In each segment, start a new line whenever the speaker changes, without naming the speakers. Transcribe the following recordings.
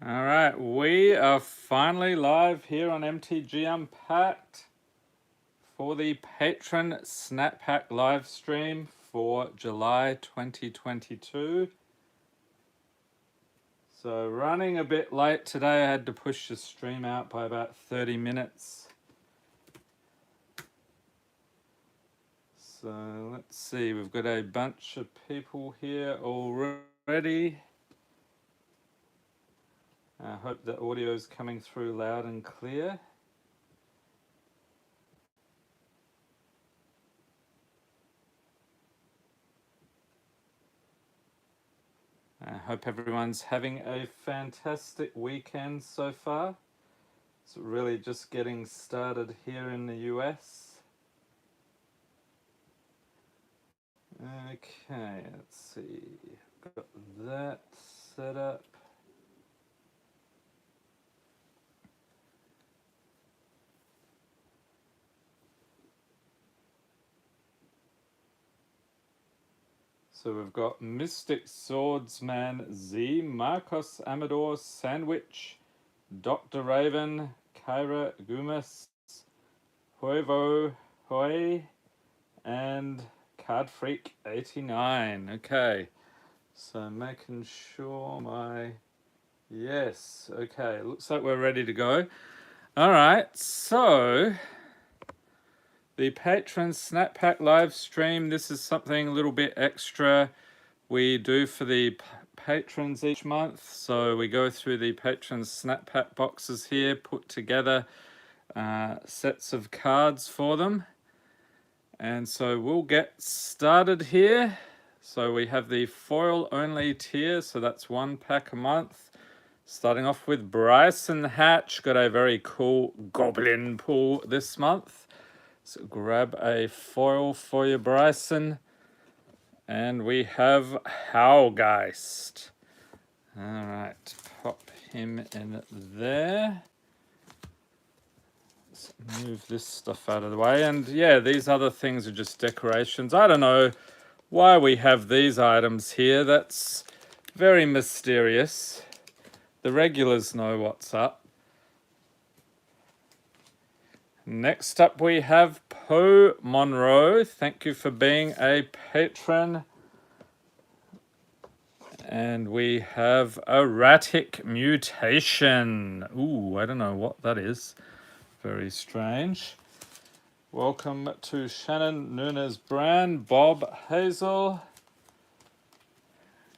All right, we are finally live here on MTG Unpacked for the Patron Snap Pack live stream for July 2022. So running a bit late today, I had to push the stream out by about 30 minutes. So let's see, we've got a bunch of people here already. I hope the audio is coming through loud and clear. I hope everyone's having a fantastic weekend so far. It's really just getting started here in the US. Okay, let's see. Got that set up. So we've got Mystic Swordsman Z, Marcos Amador Sandwich, Dr. Raven, Kyra Gumas, Huevo Hoi, and Card Freak 89. Okay, so making sure my... Yes, okay, looks like we're ready to go. All right, so the Patron Snap Pack live stream. This is something a little bit extra we do for the patrons each month. So we go through the Patron Snap Pack boxes here, put together sets of cards for them. And so we'll get started here. So we have the foil only tier, so that's 1 pack a month. Starting off with Bryson Hatch, got a very cool goblin pull this month. So grab a foil for you, Bryson. And we have Howlgeist. All right, pop him in there. Let's move this stuff out of the way. And yeah, these other things are just decorations. I don't know why we have these items here. That's very mysterious. The regulars know what's up. Next up we have Poe Monroe. Thank you for being a patron. And we have Erratic Mutation. Ooh, I don't know what that is. Very strange. Welcome to Shannon Nunes Brand, Bob Hazel.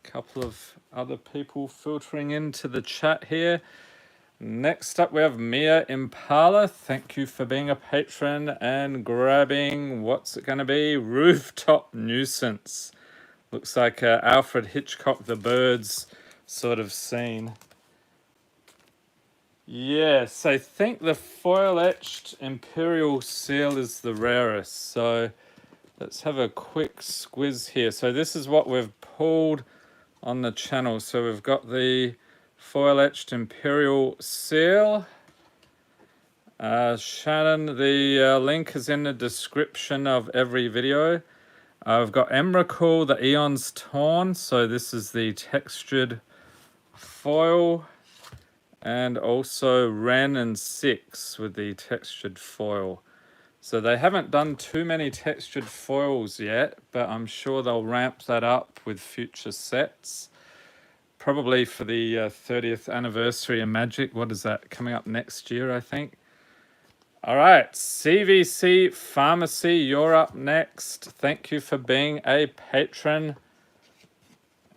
A couple of other people filtering into the chat here. Next up we have Mia Impala. Thank you for being a patron and grabbing, what's it going to be? Rooftop Nuisance. Looks like Alfred Hitchcock The Birds sort of scene. Yes, I think the foil etched Imperial Seal is the rarest. So let's have a quick squiz here. So this is what we've pulled on the channel. So we've got the foil etched Imperial Seal. Shannon, the link is in the description of every video. I've got Emrakul, the Eon's Torn. So this is the textured foil. And also Ren and 6 with the textured foil. So they haven't done too many textured foils yet, but I'm sure they'll ramp that up with future sets. Probably for the 30th anniversary of Magic. What is that? Coming up next year, I think. All right, CVC Pharmacy, you're up next. Thank you for being a patron.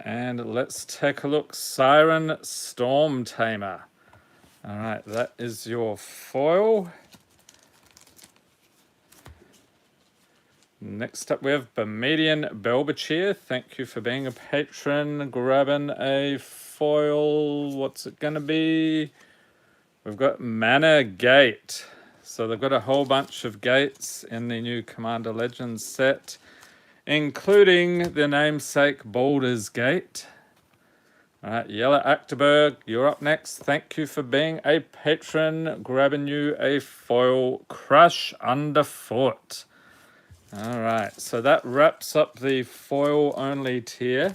And let's take a look. Siren Storm Tamer. All right, that is your foil. Next up, we have Bermudian Belbachir. Thank you for being a patron. Grabbing a foil. What's it going to be? We've got Mana Gate. So they've got a whole bunch of gates in the new Commander Legends set, including the namesake Baldur's Gate. All right, Yellow Acterberg, you're up next. Thank you for being a patron. Grabbing you a foil, Crush Underfoot. All right, so that wraps up the foil only tier.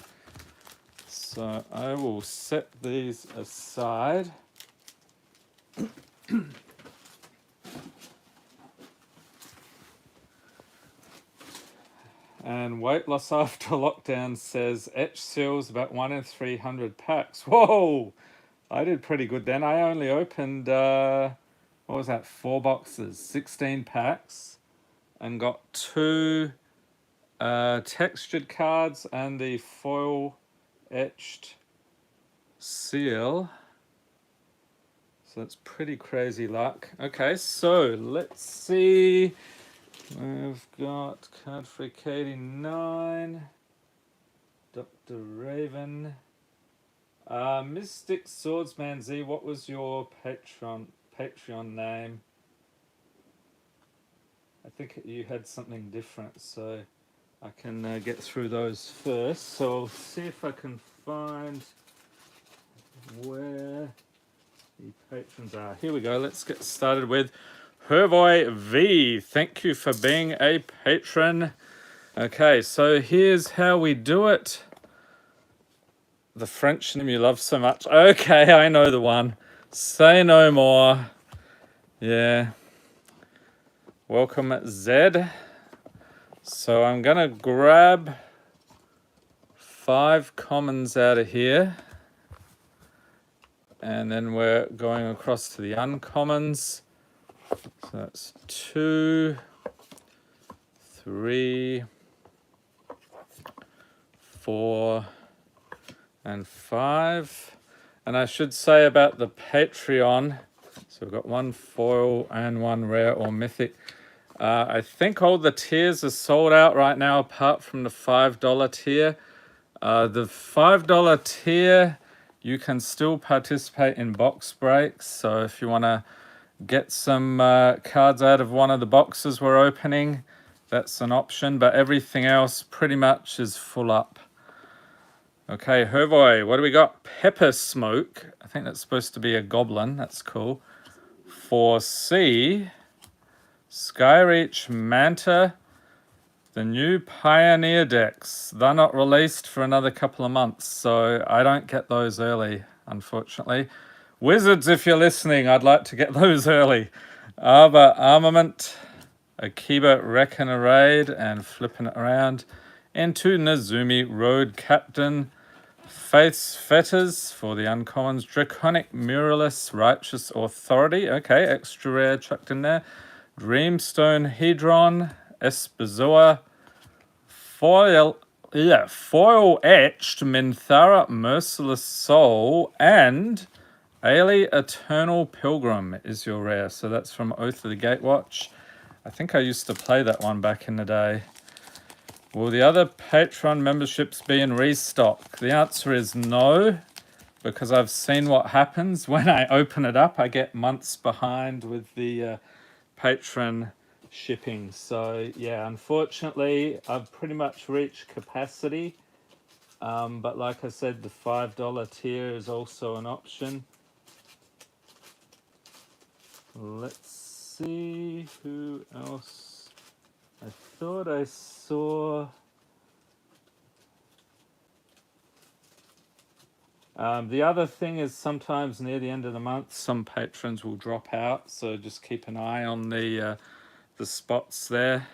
So So I will set these aside. And weight loss after lockdown says etch seals about 1 in 300 packs. Whoa! I did pretty good then. I only opened, what was that, 4 boxes, 16 packs, and got 2 textured cards and the foil etched seal. So that's pretty crazy luck. Okay, so let's see. We've got card freak 89, Dr. Raven, Mystic Swordsman Z. What was your Patreon name? I think you had something different, so I can get through those first. So I'll see if I can find where the patrons are. Here we go. Let's get started with Hervoy V. Thank you for being a patron. Okay, so here's how we do it. The French name you love so much. Okay, I know the one. Say no more. Yeah. Welcome, Zed. So I'm going to grab 5 commons out of here. And then we're going across to the uncommons. So that's 2, 3, 4, and 5. And I should say about the Patreon, so we've got 1 foil and 1 rare or mythic. I think all the tiers are sold out right now apart from the $5 tier. The $5 tier, you can still participate in box breaks. So if you want to get some cards out of one of the boxes we're opening, that's an option. But everything else pretty much is full up. Okay, Hervoy, what do we got? Pepper Smoke. I think that's supposed to be a goblin. That's cool. 4C. Skyreach Manta. The new Pioneer decks. They're not released for another couple of months, so I don't get those early, unfortunately. Wizards, if you're listening, I'd like to get those early. Arbor Armament. Akiba Reckoner Raid, and flipping it around into Nazumi Road Captain. Faith's Fetters for the uncommons. Draconic Muralist Righteous Authority. Okay, extra rare chucked in there. Dreamstone Hedron. Espezoa. Foil etched Minthara Merciless Soul. And Ailey Eternal Pilgrim is your rare. So that's from Oath of the Gatewatch. I think I used to play that one back in the day. Will the other Patreon memberships be in restock? The answer is no, because I've seen what happens when I open it up. I get months behind with the Patreon shipping. So yeah, unfortunately, I've pretty much reached capacity. But like I said, the $5 tier is also an option. Let's see who else. I thought I saw the other thing is sometimes near the end of the month some patrons will drop out, so just keep an eye on the spots there.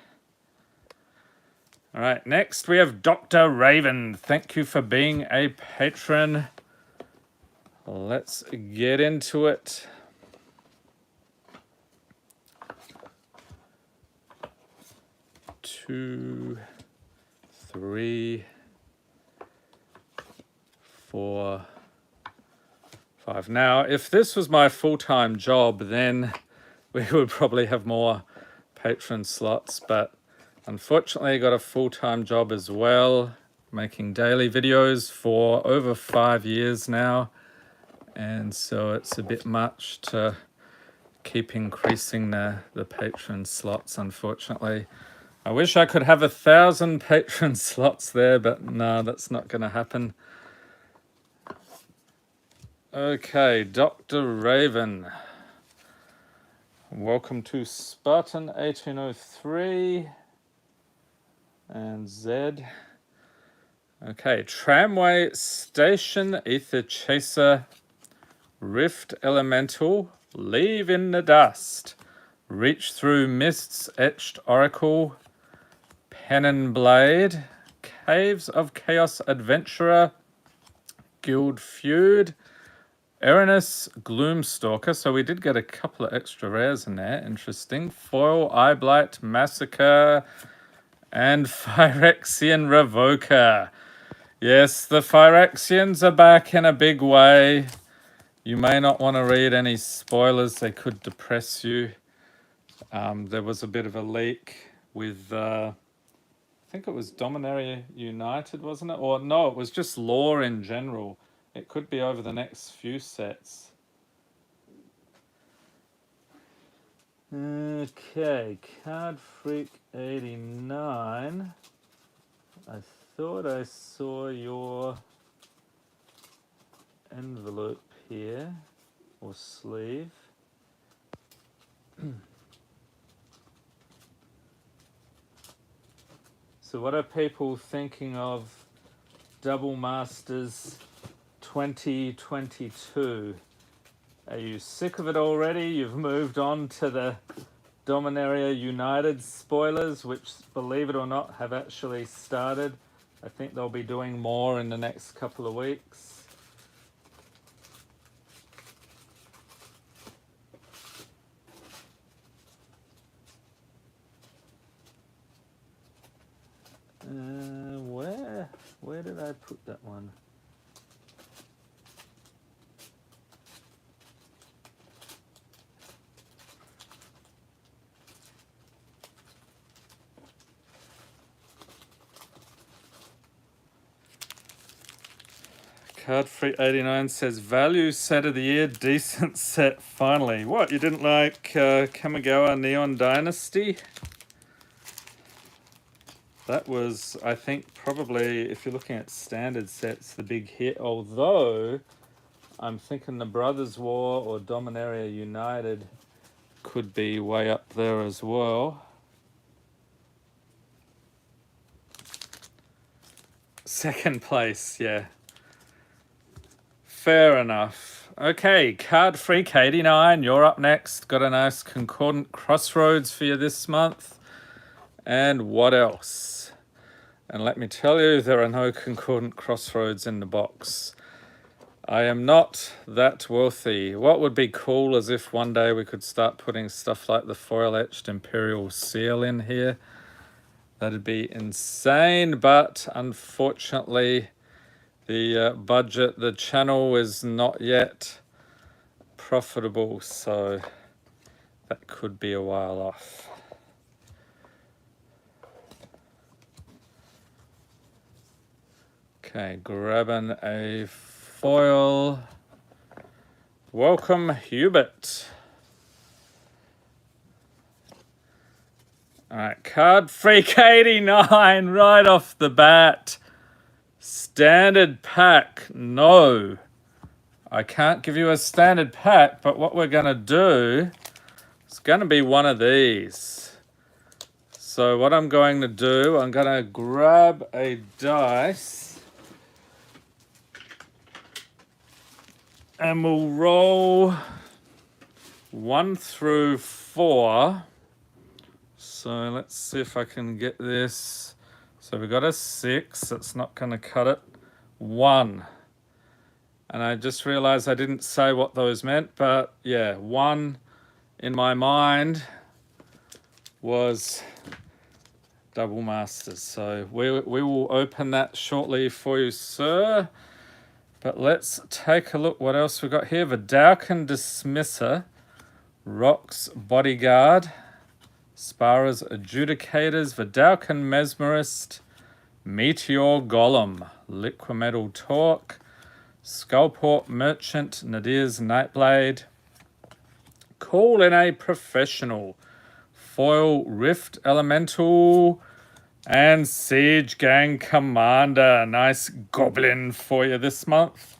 All right, next we have Dr. Raven. Thank you for being a patron. Let's get into it. Two, 3, 4, 5. Now, if this was my full-time job, then we would probably have more patron slots, but unfortunately I got a full-time job as well, making daily videos for over 5 years now, and so it's a bit much to keep increasing the patron slots, unfortunately. I wish I could have 1,000 patron slots there, but no, that's not going to happen. Okay, Dr. Raven. Welcome to Spartan 1803 and Zed. Okay, Tramway Station, Ether Chaser, Rift Elemental, Leave in the Dust, Reach Through Mists, Etched Oracle, Pen and Blade, Caves of Chaos Adventurer, Guild Feud, Erinus Gloomstalker. So we did get a couple of extra rares in there. Interesting. Foil Eyeblight Massacre and Phyrexian Revoker. Yes, the Phyrexians are back in a big way. You may not want to read any spoilers. They could depress you. There was a bit of a leak with, I think it was Dominaria United, wasn't it? Or no, it was just lore in general. It could be over the next few sets. Okay, Card Freak 89. I thought I saw your envelope here, or sleeve. So what are people thinking of Double Masters 2022? Are you sick of it already? You've moved on to the Dominaria United spoilers, which, believe it or not, have actually started. I think they'll be doing more in the next couple of weeks. Where did I put that one? Card Free 89 says value set of the year, decent set finally. What, you didn't like Kamigawa Neon Dynasty? That was, I think, probably, if you're looking at standard sets, the big hit. Although, I'm thinking the Brothers War or Dominaria United could be way up there as well. Second place, yeah. Fair enough. Okay, Card Freak 89, you're up next. Got a nice Concordant Crossroads for you this month. And what else? And let me tell you, there are no Concordant Crossroads in the box. I am not that wealthy. What would be cool is if one day we could start putting stuff like the foil etched Imperial Seal in here. That'd be insane, but unfortunately the budget, the channel is not yet profitable, so that could be a while off. Okay, grabbing a foil. Welcome, Hubert. All right, Card Freak 89 right off the bat. Standard pack, no. I can't give you a standard pack, but what we're going to do is going to be one of these. So what I'm going to do, I'm going to grab a dice and we'll roll 1 through 4. So let's see if I can get this. So we got a 6, that's not going to cut it. 1. And I just realized I didn't say what those meant, but yeah, 1 in my mind was Double Masters. So we will open that shortly for you, sir. But let's take a look what else we got here. Vidalcan Dismisser, Rock's Bodyguard, Spara's Adjudicators, Vidalcan Mesmerist, Meteor Golem, Liquimetal Torque, Skullport Merchant, Nadir's Nightblade, Call in a Professional, Foil Rift Elemental, and Siege Gang Commander. Nice goblin for you this month.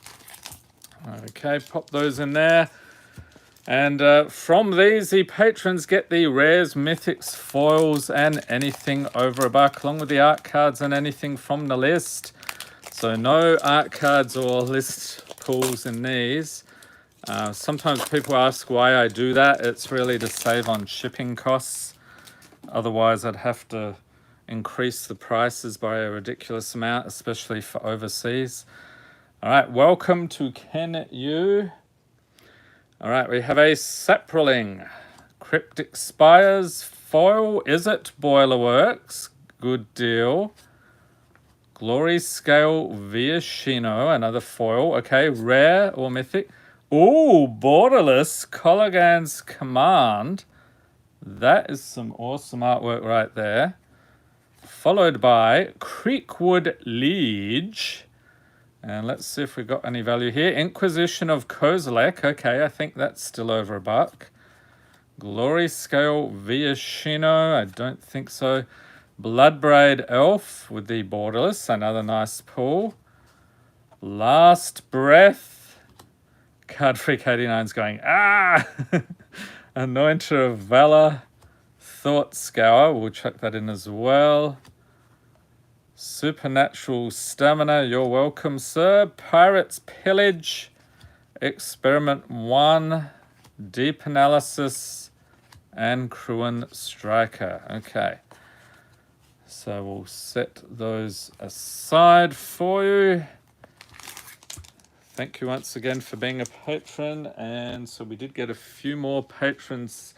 Okay, pop those in there. And from these, the patrons get the rares, mythics, foils, and anything over $1, along with the art cards and anything from the list. So no art cards or list pulls in these. Sometimes people ask why I do that. It's really to save on shipping costs. Otherwise, I'd have to increase the prices by a ridiculous amount, especially for overseas. All right, welcome to Ken Yu. All right, we have a Saproling. Cryptic Spires foil. Is it Boilerworks? Good deal. Glory Scale Viashino, another foil. Okay, rare or mythic. Ooh, Borderless Colligan's Command. That is some awesome artwork right there. Followed by Creekwood Liege. And let's see if we got any value here. Inquisition of Kozilek. Okay, I think that's still over $1. Glory Scale Viashino. I don't think so. Bloodbraid Elf with the Borderless. Another nice pull. Last Breath. Card Freak 89's going, ah! Anointer of Valor. Thought Scour. We'll chuck that in as well. Supernatural Stamina. You're welcome, sir. Pirates Pillage. Experiment 1. Deep Analysis. And Cruin Striker. Okay. So we'll set those aside for you. Thank you once again for being a patron. And so we did get a few more patrons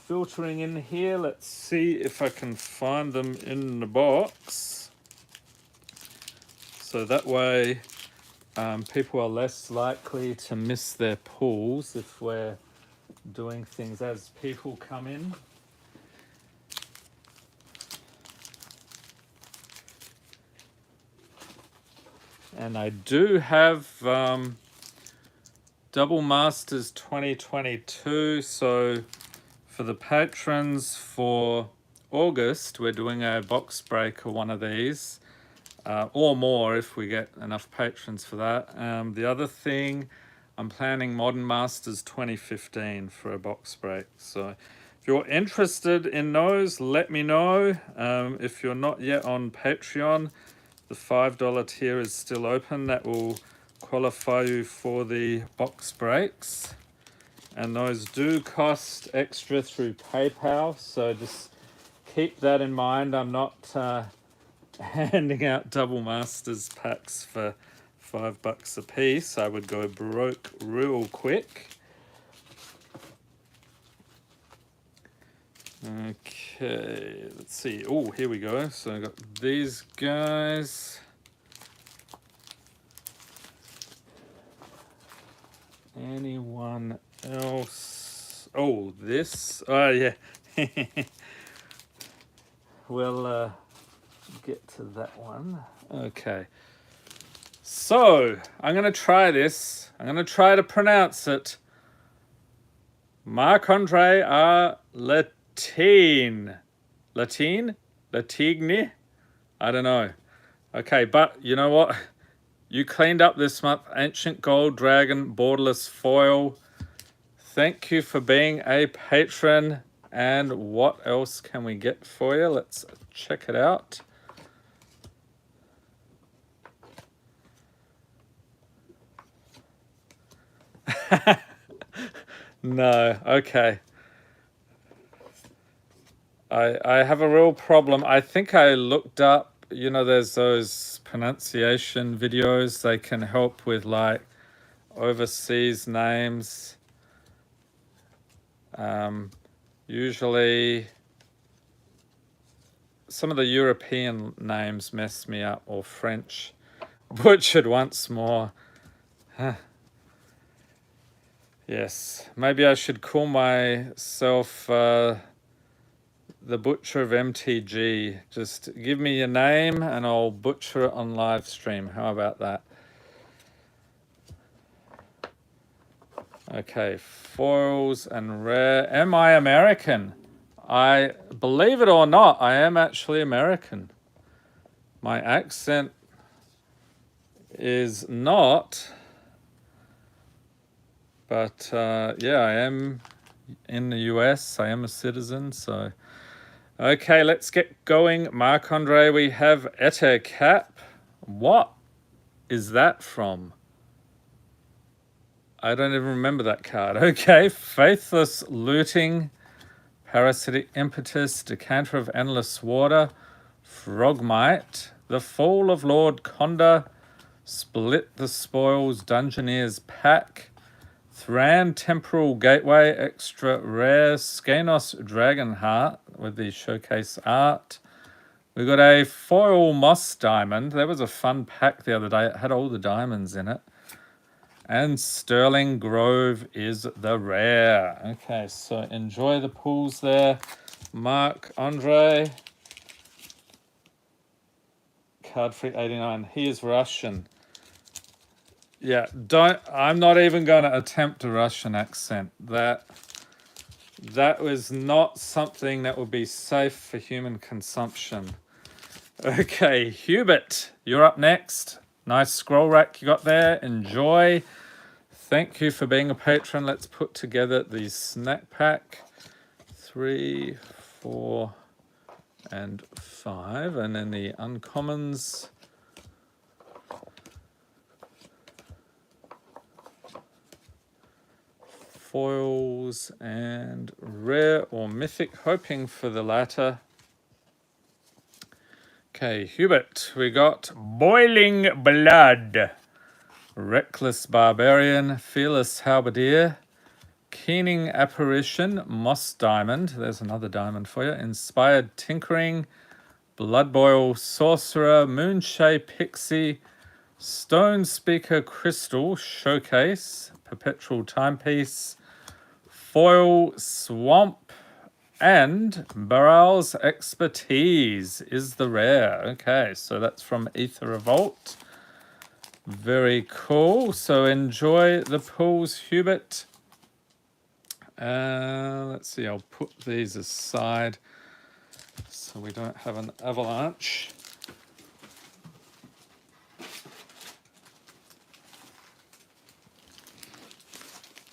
filtering in here. Let's see if I can find them in the box. So that way people are less likely to miss their pulls if we're doing things as people come in. And I do have Double Masters 2022. So for the patrons for August, we're doing a box break of one of these. Or more if we get enough patrons for that. The other thing, I'm planning Modern Masters 2015 for a box break. So if you're interested in those, let me know. If you're not yet on Patreon, the $5 tier is still open. That will qualify you for the box breaks. And those do cost extra through PayPal. So just keep that in mind. I'm not handing out Double Masters packs for $5 a piece. I would go broke real quick. Okay, let's see. Oh, here we go. So I got these guys. Anyone else? Oh, this. Oh, yeah. We'll get to that one. Okay. So, I'm going to try this. I'm going to try to pronounce it. Marc-Andre Latine. Latigne? I don't know. Okay, but you know what? You cleaned up this month. Ancient Gold Dragon, Borderless Foil. Thank you for being a patron. And what else can we get for you? Let's check it out. No, okay. I have a real problem. I think I looked up, you know, there's those pronunciation videos. They can help with like overseas names. Usually some of the European names mess me up, or French. Butchered once more. Huh. Yes, maybe I should call myself the Butcher of MTG. Just give me your name and I'll butcher it on live stream. How about that? Okay, foils and rare. Am I American? I believe it or not, I am actually American. My accent is not, but yeah, I am in the US. I am a citizen, so. Okay, let's get going. Marc-Andre, we have Ettercap. What is that from? I don't even remember that card. Okay, Faithless Looting, Parasitic Impetus, Decanter of Endless Water, Frogmite, The Fall of Lord Conda, Split the Spoils, Dungeoneer's Pack, Thran Temporal Gateway, Extra Rare, Skanos Dragonheart with the showcase art. We got a foil Moss Diamond. That was a fun pack the other day. It had all the diamonds in it. And Sterling Grove is the rare. Okay, so enjoy the pools there. Mark Andre. Card free 89. He is Russian. Yeah, I'm not even going to attempt a Russian accent. That was not something that would be safe for human consumption. Okay, Hubert, you're up next. Nice scroll rack you got there. Enjoy. Thank you for being a patron. Let's put together the snack pack. 3, 4, and 5. And then the uncommons. Foils and rare or mythic, hoping for the latter. Okay, Hubert, we got Boiling Blood, Reckless Barbarian, Fearless Halberdier, Keening Apparition, Moss Diamond, there's another diamond for you, Inspired Tinkering, Bloodboil Sorcerer, Moonshae Pixie, Stone Speaker Crystal, Showcase, Perpetual Timepiece, Foil Swamp, and Baral's Expertise is the rare. Okay, so that's from Ether Revolt. Very cool. So enjoy the pools, Hubert. Let's see, I'll put these aside so we don't have an avalanche.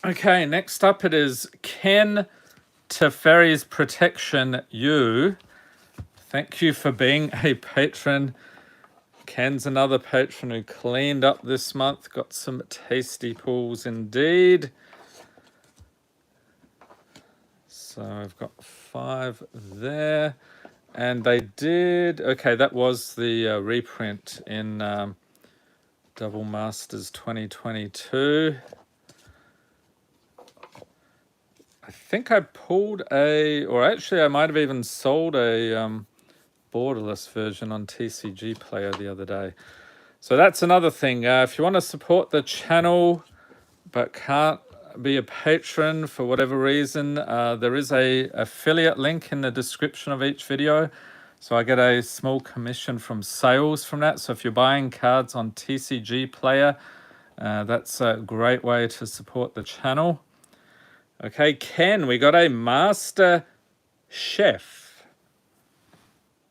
Okay, next up it is Ken Teferi's Protection You. Thank you for being a patron. Ken's another patron who cleaned up this month. Got some tasty pools indeed. So I've got 5 there. And they did... Okay, that was the reprint in Double Masters 2022. I think I pulled or actually I might have even sold a borderless version on TCG Player the other day. So that's another thing. If you want to support the channel but can't be a patron for whatever reason, there is a affiliate link in the description of each video. So I get a small commission from sales from that. So if you're buying cards on TCG Player, that's a great way to support the channel. Okay, Ken, we got a Master Chef,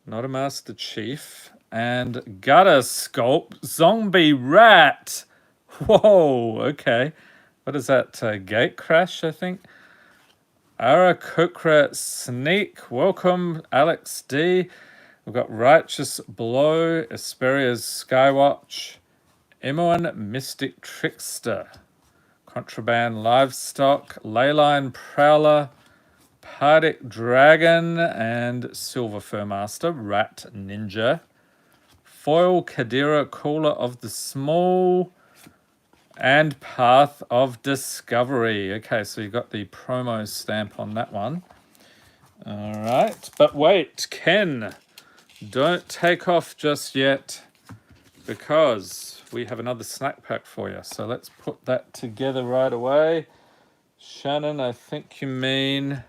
not a Master Chief, and Gutter Sculpt Zombie Rat. Whoa, okay. What is that? Gate Crash, I think. Arakokra Sneak, welcome, Alex D. We've got Righteous Blow, Asperia's Skywatch, Imoen Mystic Trickster, Contraband Livestock, Leyline Prowler, Pardic Dragon, and Silver Fur Master, Rat Ninja, Foil Kadira, Caller of the Small, and Path of Discovery. Okay, so you got the promo stamp on that one. All right, but wait, Ken, don't take off just yet because we have another snack pack for you. So let's put that together right away. Shannon, I think you mean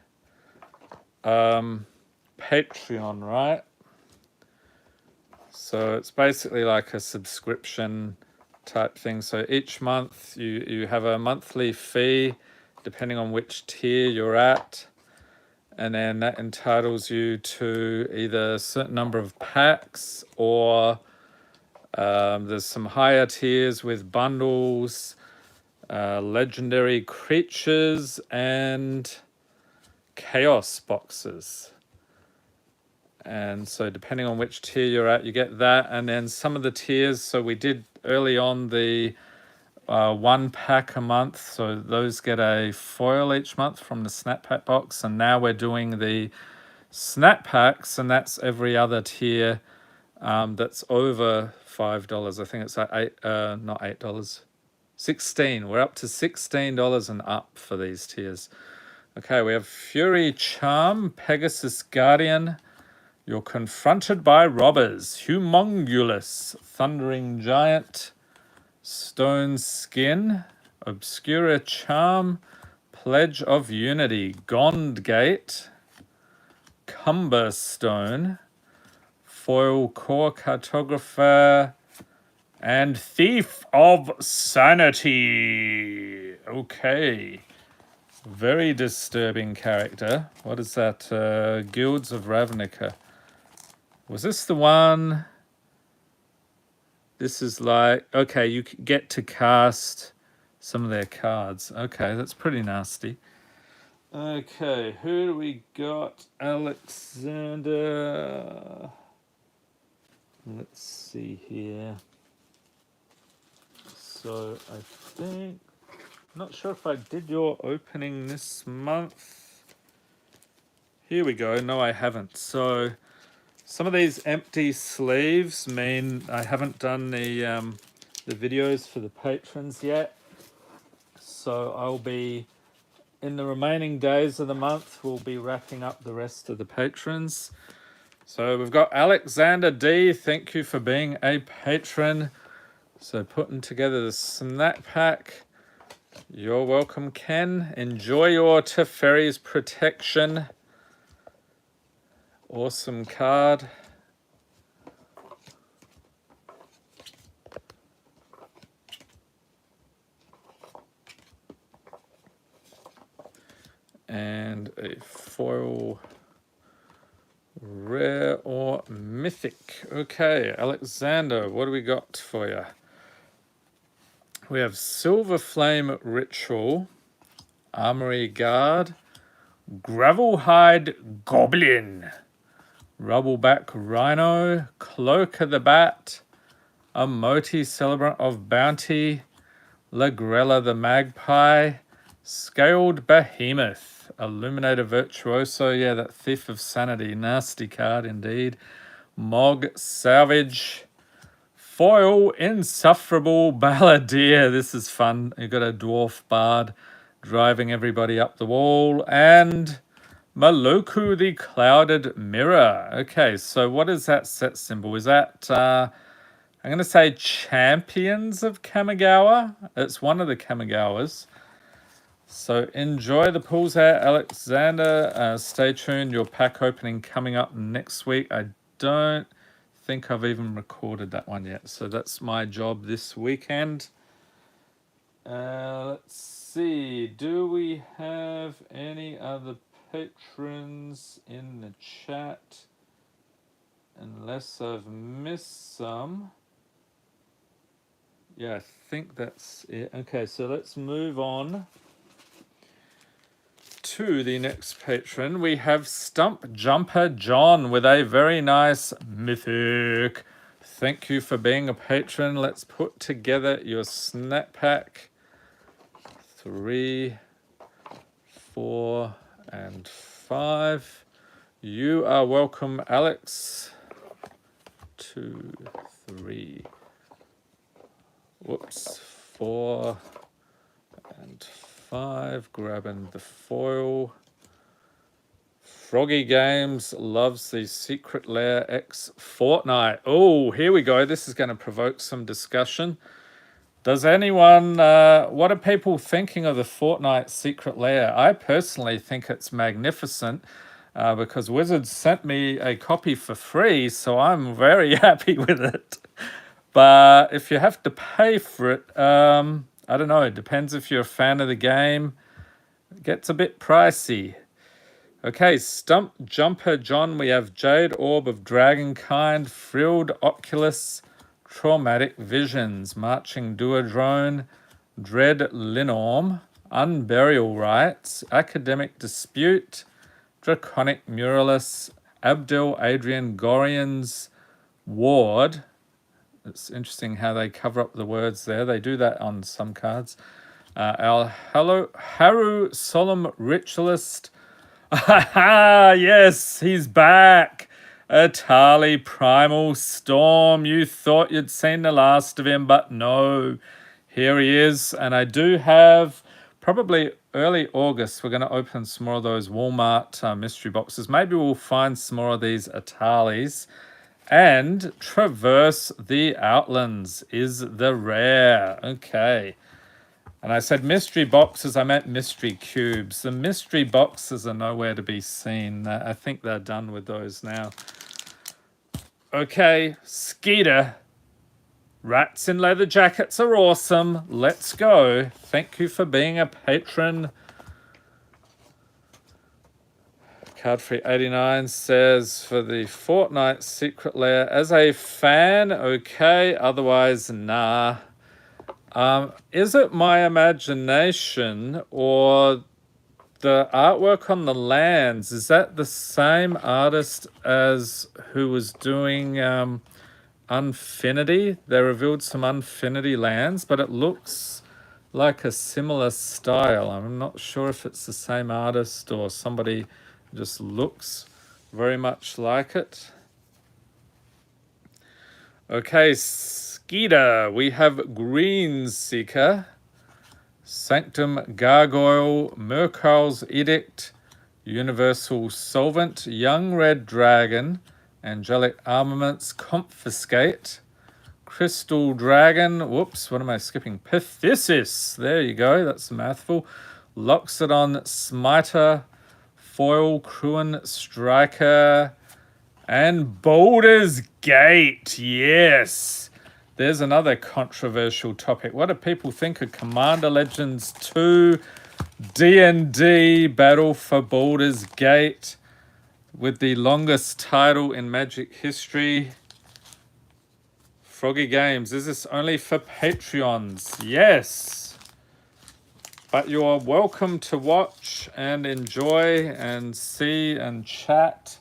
Patreon, right? So it's basically like a subscription type thing. So each month you have a monthly fee depending on which tier you're at. And then that entitles you to either a certain number of packs or there's some higher tiers with bundles, legendary creatures, and chaos boxes. And so depending on which tier you're at, you get that. And then some of the tiers, so we did early on the 1 pack a month, so those get a foil each month from the snap pack box. And now we're doing the snap packs, and that's every other tier that's over $5. I think it's like not $8, 16. We're up to $16 and up for these tiers. Okay, we have Fury Charm, Pegasus Guardian. You're confronted by robbers. Humongulous, Thundering Giant, Stone Skin, Obscura Charm, Pledge of Unity, Gond Gate, Cumberstone, Foil Core Cartographer, and Thief of Sanity. Okay. Very disturbing character. What is that? Guilds of Ravnica. Was this the one? This is like, okay, you get to cast some of their cards. Okay, that's pretty nasty. Okay, who do we got? Alexander. Let's see here. So I think, not sure if I did your opening this month. Here we go. No, I haven't. So some of these empty sleeves mean I haven't done the videos for the patrons yet. So I'll be, in the remaining days of the month, we'll be wrapping up the rest of the patrons. So we've got Alexander D. Thank you for being a patron. So putting together the snack pack. You're welcome, Ken. Enjoy your Teferi's protection. Awesome card. And a foil rare or mythic. Okay, Alexander, what do we got for you? We have Silver Flame Ritual, Armory Guard, Gravelhide Goblin, Rubbleback Rhino, Cloak of the Bat, Amoti Celebrant of Bounty, Lagrella the Magpie, Scaled Behemoth, Illuminator Virtuoso, yeah, that Thief of Sanity, nasty card indeed, Mog Salvage, Foil Insufferable Balladeer, this is fun, you got a Dwarf Bard driving everybody up the wall, and Maloku the Clouded Mirror. Okay, so what is that set symbol? Is that, I'm going to say Champions of Kamigawa? It's one of the Kamigawas. So enjoy the pools there, Alexander. Stay tuned, your pack opening coming up next week. I don't think I've even recorded that one yet. So that's my job this weekend. Let's see, do we have any other patrons in the chat? Unless I've missed some. Yeah, I think that's it. Okay, so let's move on to the next patron. We have Stump Jumper John with a very nice mythic. Thank you for being a patron. Let's put together your snap pack. 3, 4, and 5. You are welcome, Alex. 2, 3. Whoops. 4 and 5. Grabbing the foil. Froggy Games loves the Secret Lair X Fortnite. Oh, here we go. This is going to provoke some discussion. Does anyone, what are people thinking of the Fortnite Secret Lair? I personally think it's magnificent because Wizards sent me a copy for free, so I'm very happy with it. But if you have to pay for it, I don't know. It depends if you're a fan of the game. It gets a bit pricey. Okay, Stump Jumper John. We have Jade Orb of Dragonkind, Frilled Oculus, Traumatic Visions, Marching Duodrone, Dread Linorm, Unburial Rites, Academic Dispute, Draconic Muralist, Abdel Adrian Gorian's ward. It's interesting how they cover up the words there. They do that on some cards. Our Haru Solemn Ritualist. Ah, yes, he's back. Atali Primal Storm. You thought you'd seen the last of him, but no. Here he is. And I do have, probably early August, we're going to open some more of those Walmart mystery boxes. Maybe we'll find some more of these Atalis. And Traverse the Outlands is the rare. Okay. And I said mystery boxes, I meant mystery cubes. The mystery boxes are nowhere to be seen. I think they're done with those now. Okay, Skeeter. Rats in leather jackets are awesome. Let's go. Thank you for being a patron. Cardfree 89 says, for the Fortnite Secret Lair, as a fan, okay, otherwise, nah. Is it my imagination or the artwork on the lands? Is that the same artist as who was doing Unfinity? They revealed some Unfinity lands, but it looks like a similar style. I'm not sure if it's the same artist or somebody just looks very much like it. Okay, Skeeter. We have Green Seeker, Sanctum Gargoyle, Mercal's Edict, Universal Solvent, Young Red Dragon, Angelic Armaments, Confiscate, Crystal Dragon, whoops, what am I skipping? Pithesis, there you go, that's a mouthful. Loxodon Smiter, Foil Cruin Striker, and Baldur's Gate, yes. There's another controversial topic. What do people think of Commander Legends 2 D&D Battle for Baldur's Gate with the longest title in Magic history? Froggy Games, is this only for Patreons? Yes. But you are welcome to watch and enjoy and see and chat.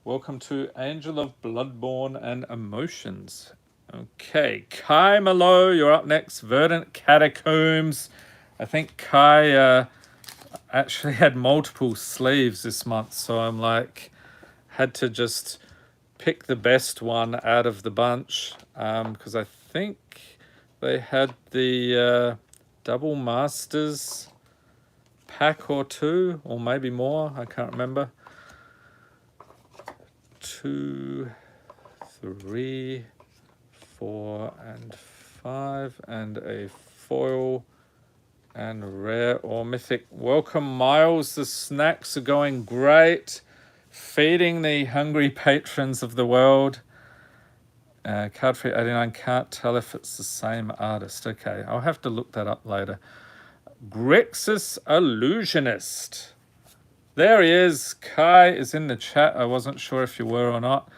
Welcome to Angel of Bloodborne and Emotions. Okay, Kai Malo, you're up next. Verdant Catacombs. I think Kai actually had multiple sleeves this month, so I'm like, had to just pick the best one out of the bunch, because I think they had the Double Masters pack or two, or maybe more, I can't remember. 2, 3, 4, and 5, and a foil and rare or mythic. Welcome, Miles. The snacks are going great. Feeding the hungry patrons of the world. Cardfree 89, can't tell if it's the same artist. Okay, I'll have to look that up later. Grixis Illusionist. There he is. Kai is in the chat. I wasn't sure if you were or not.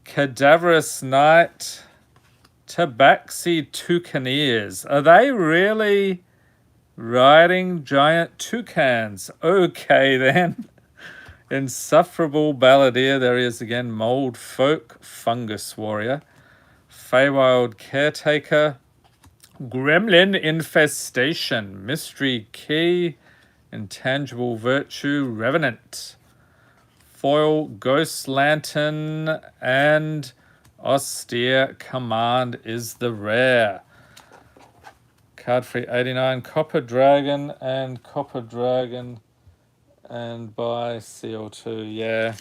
Cadaverous Knight. Tabaxi Toucaneers. Are they really riding giant toucans? Okay then. Insufferable Balladeer. There he is again. Mold Folk. Fungus Warrior. Feywild Caretaker. Gremlin Infestation. Mystery Key. Intangible Virtue. Revenant. Foil Ghost Lantern. And Austere Command is the rare. Cardfree 89. Copper Dragon and Copper Dragon. And by CO2, yeah.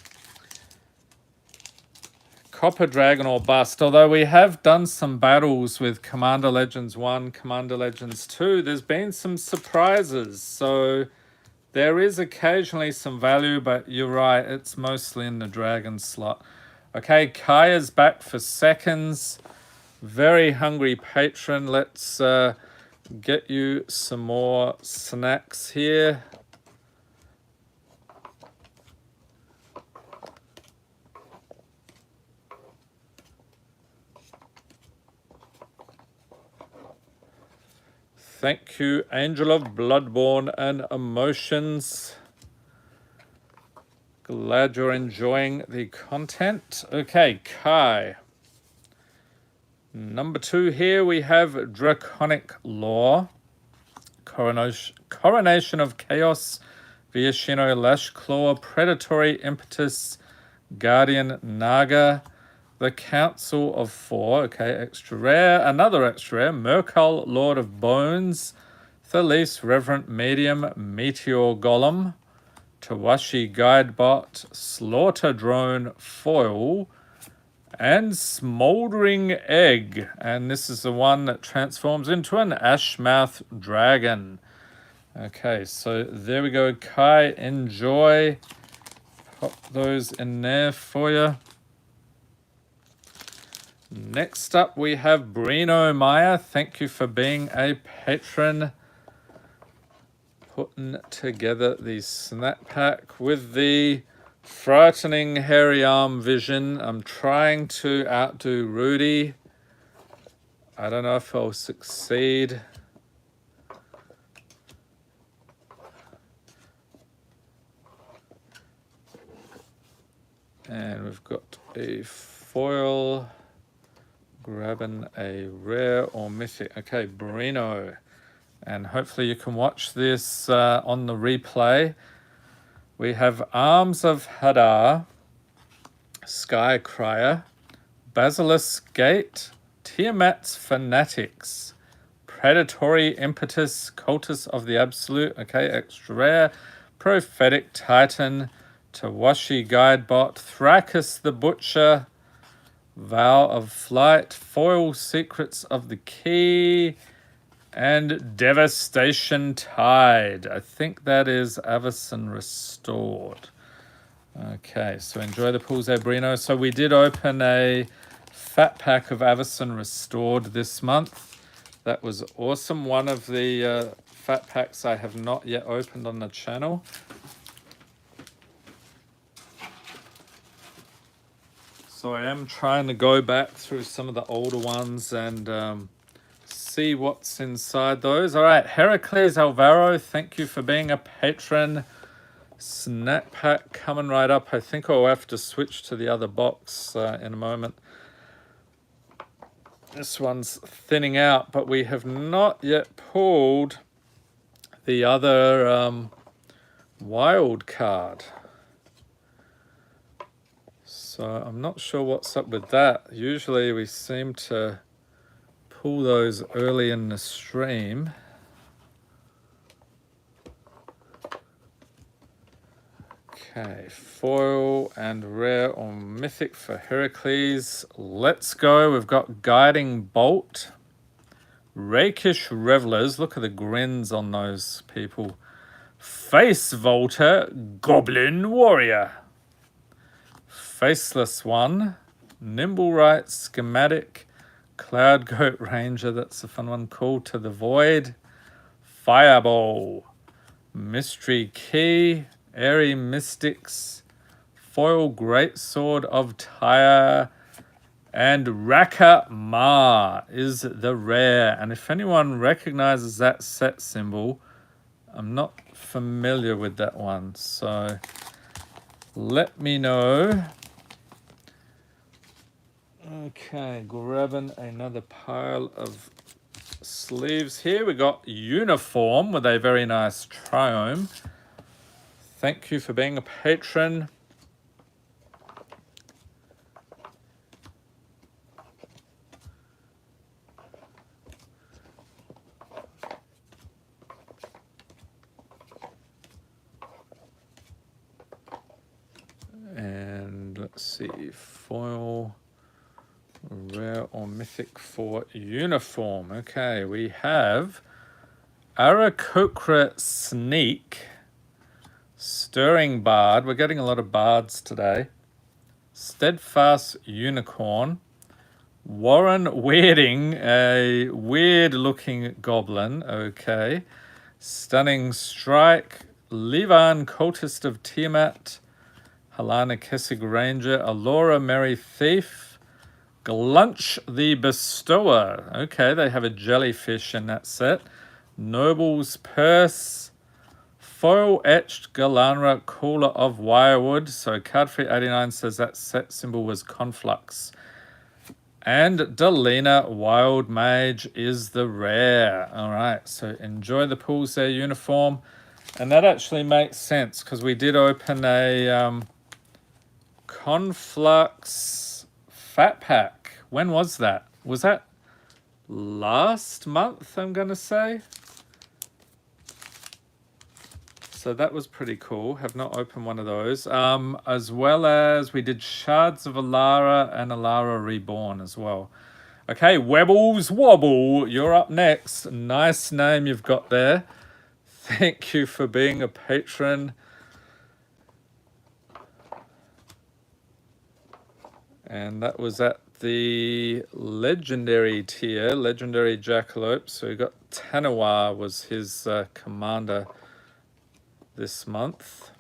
Copper Dragon or bust. Although we have done some battles with Commander Legends 1, Commander Legends 2, there's been some surprises. So there is occasionally some value, but you're right, it's mostly in the Dragon slot. Okay, Kaya's back for seconds. Very hungry patron. Let's get you some more snacks here. Thank you, Angel of Bloodborne and Emotions. Glad you're enjoying the content. Okay, Kai. Number 2 here we have Draconic Law. Coronation of Chaos. Viashino Lash Claw. Predatory Impetus. Guardian Naga. The Council of 4. Okay, extra rare. Another extra rare. Merkul, Lord of Bones. Thalis, Reverent Medium. Meteor Golem. Tawashi Guidebot, Slaughter Drone Foil, and Smoldering Egg. And this is the one that transforms into an Ashmouth Dragon. Okay, so there we go, Kai. Enjoy. Pop those in there for you. Next up, we have Brino Meyer. Thank you for being a patron. Putting together the snap pack with the frightening hairy arm vision. I'm trying to outdo Rudy. I don't know if I'll succeed. And we've got a foil, grabbing a rare or mythic. Okay, Brino. And hopefully you can watch this on the replay. We have Arms of Hadar, Sky Crier, Basilisk Gate, Tiamat's Fanatics, Predatory Impetus, Cultus of the Absolute, okay, extra rare, Prophetic Titan, Tawashi Guidebot, Thrakus the Butcher, Vow of Flight, Foil Secrets of the Key, and Devastation Tide. I think that is Avacyn Restored. Okay, so enjoy the pools, Brino. So we did open a fat pack of Avacyn Restored this month. That was awesome. One of the fat packs I have not yet opened on the channel. So I am trying to go back through some of the older ones and see what's inside those. All right, Heracles Alvaro, thank you for being a patron. Snap pack coming right up. I think I'll have to switch to the other box in a moment. This one's thinning out, but we have not yet pulled the other wild card. So I'm not sure what's up with that. Usually we seem to pull those early in the stream. Okay, foil and rare or mythic for Heracles. Let's go. We've got Guiding Bolt, Rakish Revelers. Look at the grins on those people. Face Volter, Goblin Warrior. Faceless One, Nimble Right Schematic, Cloud Goat Ranger, that's a fun one. Call to the Void, Fireball, Mystery Key, Airy Mystics, Foil Greatsword of Tyre, and Raka Ma is the rare. And if anyone recognizes that set symbol, I'm not familiar with that one, so let me know. Okay, grabbing another pile of sleeves here. We got Uniform with a very nice triome. Thank you for being a patron. And let's see, foil, rare or mythic for Uniform. Okay, we have Arakokra Sneak, Stirring Bard. We're getting a lot of bards today. Steadfast Unicorn, Warren Weirding, a weird looking goblin. Okay, Stunning Strike, Levan Cultist of Tiamat, Halana Kessig Ranger, Alora Merry Thief, Glunch the Bestower. Okay, they have a jellyfish in that set. Noble's Purse, foil etched Galanra Cooler of Wirewood. So card free 89 says that set symbol was Conflux. And Delina Wild Mage is the rare. All right, so enjoy the pools there, Uniform. And that actually makes sense because we did open a Conflux Fat Pack. When was that? Was that last month, I'm going to say? So that was pretty cool. Have not opened one of those. As well as we did Shards of Alara and Alara Reborn as well. Okay, Webbles Wobble, you're up next. Nice name you've got there. Thank you for being a patron. And that was at the legendary tier, legendary Jackalope. So we got Tanawa was his commander this month.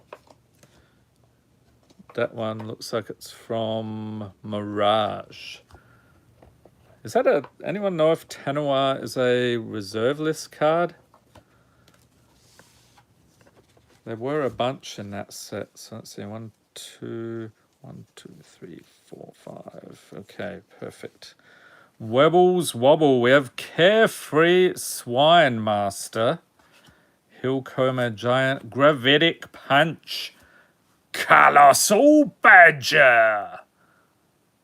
That one looks like it's from Mirage. Is that anyone know if Tanawa is a reserve list card? There were a bunch in that set. So let's see, 1, 2, 3, 4, 5. Okay, perfect. Webbles Wobble. We have Carefree Swine Master. Hillcomber Giant. Gravitic Punch. Colossal Badger.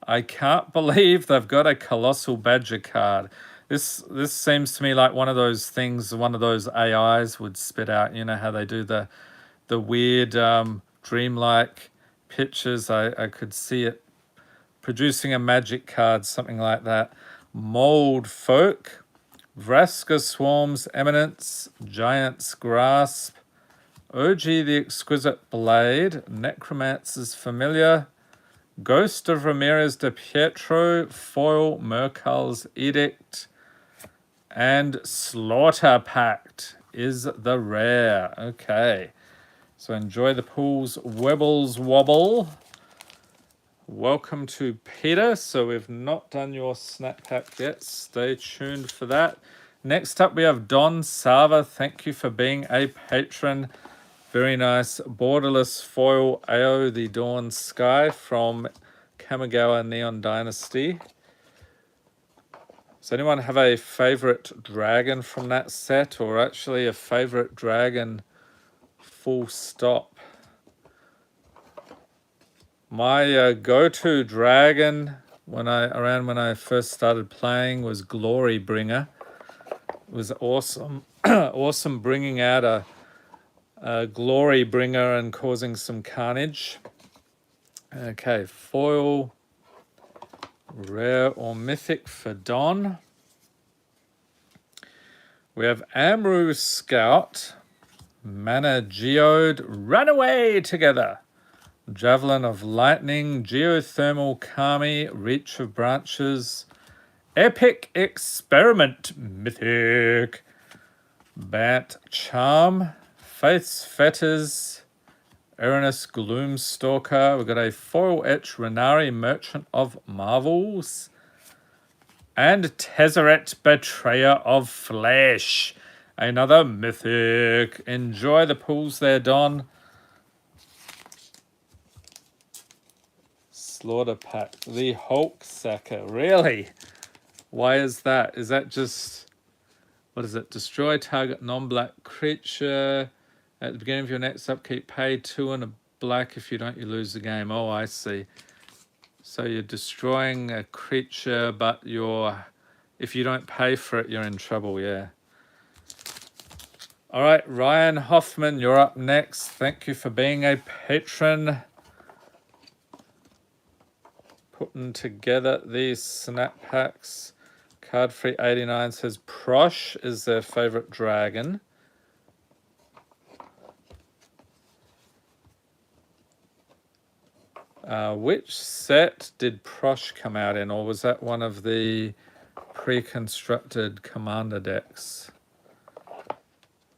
I can't believe they've got a Colossal Badger card. This seems to me like one of those things one of those AIs would spit out. You know how they do the weird dreamlike pictures. I could see it producing a magic card, something like that. Mold Folk, Vraska Swarm's Eminence, Giant's Grasp, OG the Exquisite Blade, Necromancer's Familiar, Ghost of Ramirez de Pietro, Foil Mercal's Edict, and Slaughter Pact is the rare. Okay, so enjoy the pools. Webbles Wobble. Welcome to Peter. So we've not done your snap pack yet. Stay tuned for that. Next up we have Don Sava. Thank you for being a patron. Very nice borderless foil Ao the Dawn Sky from Kamigawa Neon Dynasty. Does anyone have a favorite dragon from that set, or actually a favorite dragon full stop? My go-to dragon when I first started playing was Glory Bringer. It was awesome. Awesome bringing out a Glory Bringer and causing some carnage. Okay, foil, rare or mythic for Don. We have Amru Scout, Mana Geode, Run Away Together, Javelin of Lightning, Geothermal Kami, Reach of Branches, Epic Experiment, Mythic, Bant Charm, Faith's Fetters, Erinus Gloomstalker. We've got a foil etch Renari, Merchant of Marvels, and Tezzeret, Betrayer of Flesh. Another mythic. Enjoy the pools there, Don. Slaughter Pack. The Hulk Sacker. Really? Why is that? Is that just... What is it? Destroy target non-black creature. At the beginning of your next upkeep, pay 2 and a black. If you don't, you lose the game. Oh, I see. So you're destroying a creature, but if you don't pay for it, you're in trouble, yeah. All right, Ryan Hoffman, you're up next. Thank you for being a patron. Putting together these snap packs. Card Free 89 says Prosh is their favorite dragon. Which set did Prosh come out in, or was that one of the pre-constructed commander decks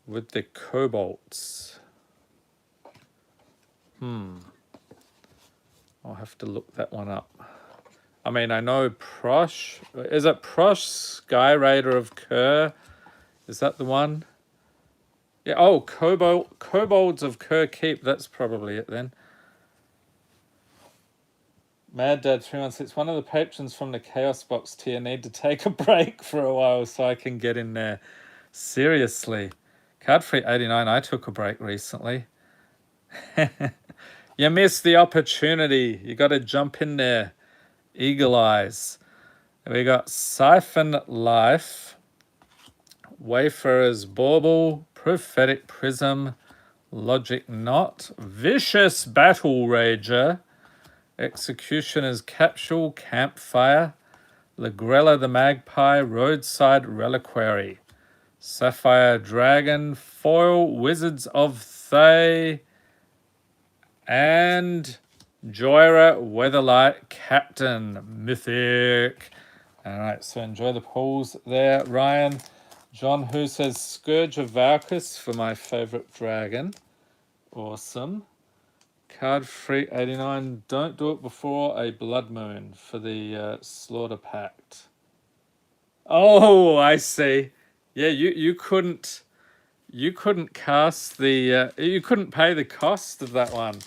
with the kobolds? I'll have to look that one up. I mean, I know Prosh. Is it Prosh Sky Raider of Kerr? Is that the one? Yeah, oh, Kobolds of Keep. That's probably it then. Mad Dad 316. One of the patrons from the Chaos Box tier need to take a break for a while so I can get in there. Seriously. Card Free 89. I took a break recently. You missed the opportunity. You got to jump in there. Eagle Eyes. We got Siphon Life, Wayfarer's Bauble, Prophetic Prism, Logic Knot, Vicious Battle Rager, Executioner's Capsule, Campfire, Lagrella the Magpie, Roadside Reliquary, Sapphire Dragon, Foil, Wizards of Thay, and Joyra Weatherlight Captain, Mythic. Alright, so enjoy the pulls there, Ryan. John Who says Scourge of Valkus for my favourite dragon. Awesome. Card Free 89. Don't do it before a Blood Moon for the Slaughter Pact. Oh, I see. Yeah, you couldn't cast the you couldn't pay the cost of that one.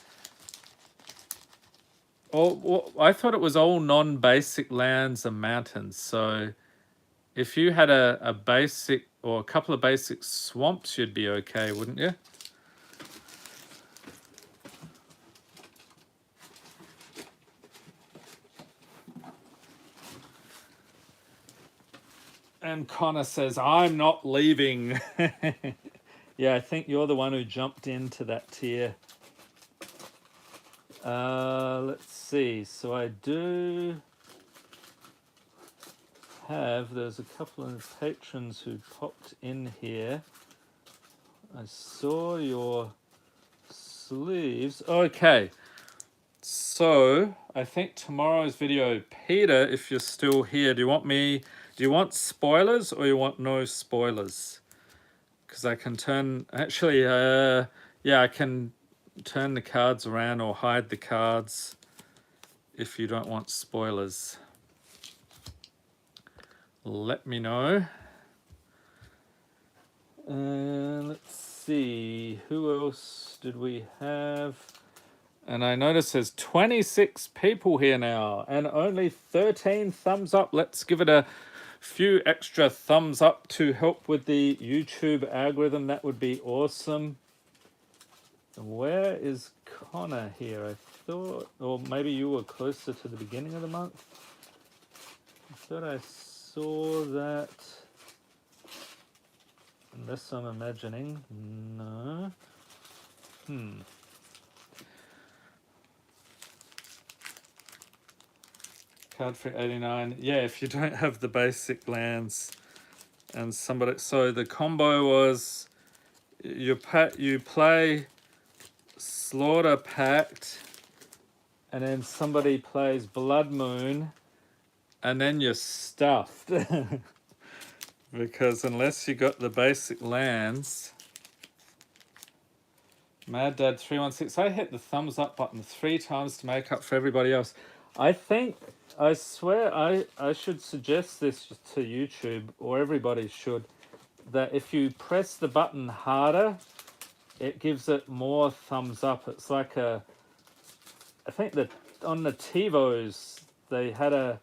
Oh, I thought it was all non-basic lands and mountains. So if you had a basic or a couple of basic swamps, you'd be okay, wouldn't you? And Connor says, I'm not leaving. Yeah, I think you're the one who jumped into that tier. Let's see. So I do have, there's a couple of patrons who popped in here. I saw your sleeves. Okay. So I think tomorrow's video, Peter, if you're still here, do you want spoilers or you want no spoilers? Because I can turn, actually, yeah, I can turn the cards around or hide the cards if you don't want spoilers. Let me know. Let's see, who else did we have? And I notice there's 26 people here now and only 13 thumbs up. Let's give it a few extra thumbs up to help with the YouTube algorithm. That would be awesome. Where is Connor here? I thought, or maybe you were closer to the beginning of the month. I thought I saw that. Unless I'm imagining. No. Card for 89. Yeah, if you don't have the basic lands and somebody, so the combo was you play Slaughter Pact and then somebody plays Blood Moon and then you're stuffed. Because unless you got the basic lands. Mad Dad 316. I hit the thumbs up button 3 times to make up for everybody else. I swear I should suggest this to YouTube, or everybody should, that if you press the button harder, it gives it more thumbs up. It's like I think that on the TiVos, they had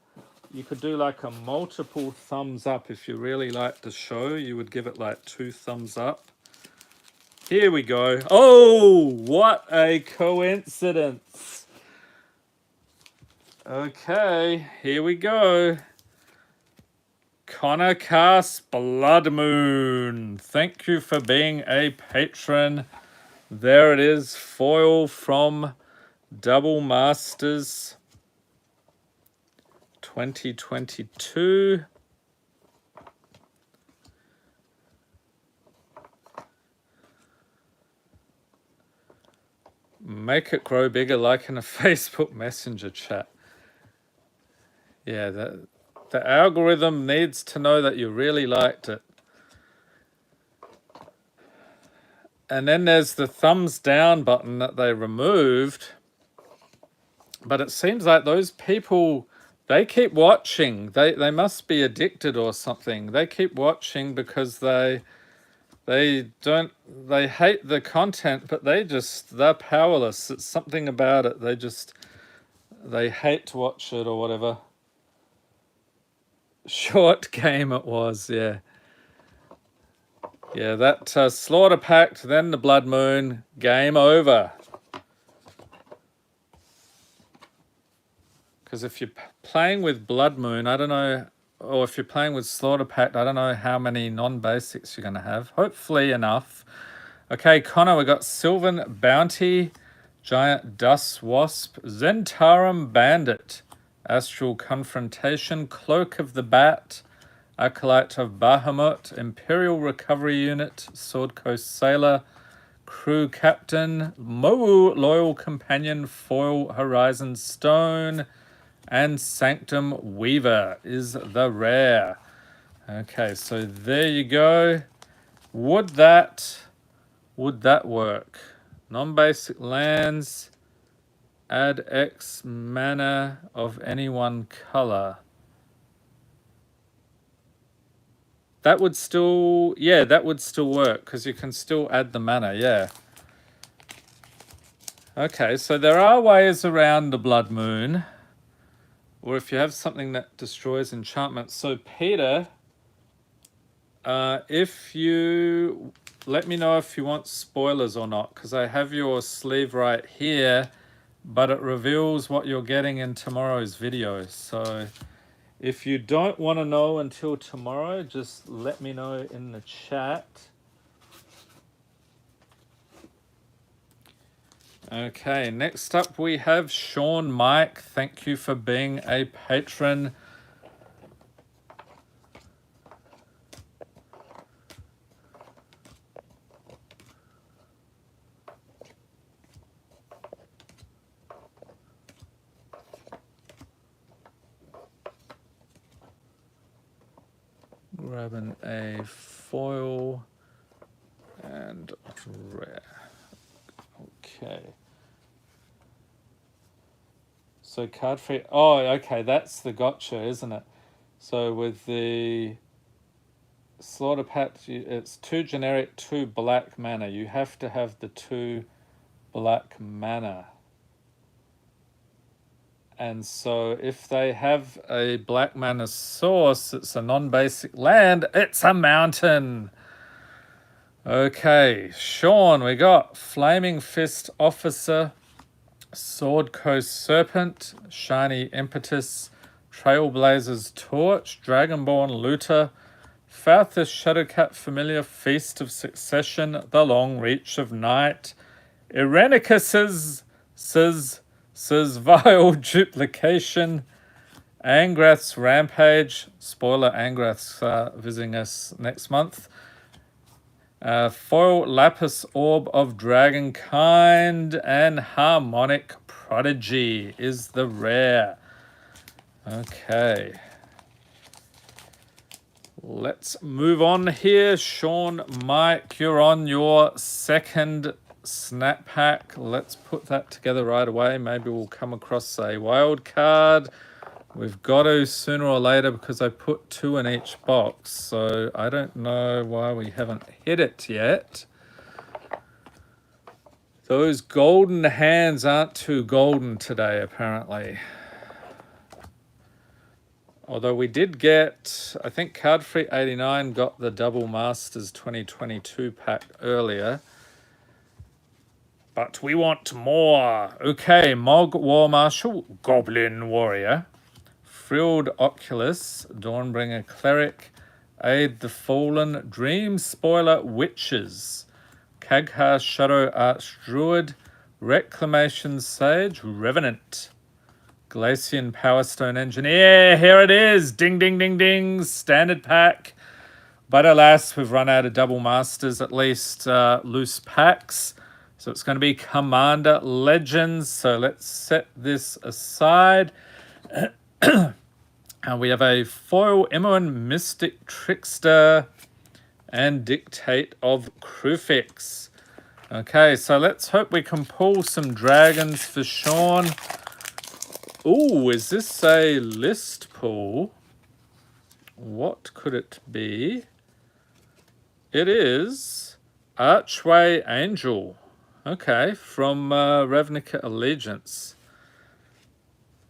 you could do like a multiple thumbs up. If you really liked the show, you would give it like 2 thumbs up. Here we go. Oh, what a coincidence. Okay, here we go. Connor casts Blood Moon. Thank you for being a patron. There it is, foil from Double Masters 2022. Make it grow bigger like in a Facebook Messenger chat. Yeah, the algorithm needs to know that you really liked it. And then there's the thumbs down button that they removed. But it seems like those people, they keep watching. They must be addicted or something. They keep watching because they They don't, they hate the content, but they're powerless. It's something about it. They hate to watch it or whatever. Short game it was, yeah. Yeah, that Slaughter Pact, then the Blood Moon, game over. Because if you're playing with Blood Moon, I don't know, or if you're playing with Slaughter Pact, I don't know how many non-basics you're going to have. Hopefully enough. Okay, Connor, we got Sylvan Bounty, Giant Dust Wasp, Zentarum Bandit, Astral Confrontation, Cloak of the Bat, Acolyte of Bahamut, Imperial Recovery Unit, Sword Coast Sailor, Crew Captain, Mo'u Loyal Companion, Foil Horizon Stone, and Sanctum Weaver is the rare. Okay, so there you go. Would that work? Non-basic lands, add X mana of any one color. That would still, yeah, that would still work because you can still add the mana, yeah. Okay, so there are ways around the Blood Moon. Or if you have something that destroys enchantments. So Peter, if you let me know if you want spoilers or not, because I have your sleeve right here, but it reveals what you're getting in tomorrow's video. So if you don't want to know until tomorrow, just let me know in the chat. Okay, next up we have Sean Mike. Thank you for being a patron. Grabbing a foil and rare. Okay. So card free. Oh, okay. That's the gotcha, isn't it? So with the Slaughter Pact, it's 2 generic, 2 black mana. You have to have the 2 black mana. And so if they have a black mana source, it's a non-basic land, it's a mountain. Okay, Sean, we got Flaming Fist Officer, Sword Coast Serpent, Shiny Impetus, Trailblazer's Torch, Dragonborn Looter, Falthus Shadowcat Familiar, Feast of Succession, The Long Reach of Night, Irenicus's Vile Duplication, Angrath's Rampage, spoiler, Angrath's visiting us next month, Foil Lapis Orb of Dragonkind, and Harmonic Prodigy is the rare. Okay. Let's move on here. Sean, Mike, you're on your second snap pack. Let's put that together right away. Maybe we'll come across a wild card. We've got to sooner or later because I put 2 in each box. So I don't know why we haven't hit it yet. Those golden hands aren't too golden today, apparently. Although we did get, I think Card Free 89 got the Double Masters 2022 pack earlier. But we want more. Okay, Mog War Marshal, Goblin Warrior, Frilled Oculus, Dawnbringer Cleric, Aid the Fallen, Dream Spoiler Witches, Kaghar Shadow Arch Druid, Reclamation Sage, Revenant, Glacian Power Stone Engineer. Here it is. Ding, ding, ding, ding. Standard pack. But alas, we've run out of Double Masters, at least loose packs. So it's going to be Commander Legends. So let's set this aside. And we have a foil Imoen Mystic Trickster and Dictate of Krufix. Okay, so let's hope we can pull some dragons for Sean. Ooh, is this a list pull? What could it be? it is Archway Angel. Okay, from Ravnica Allegiance.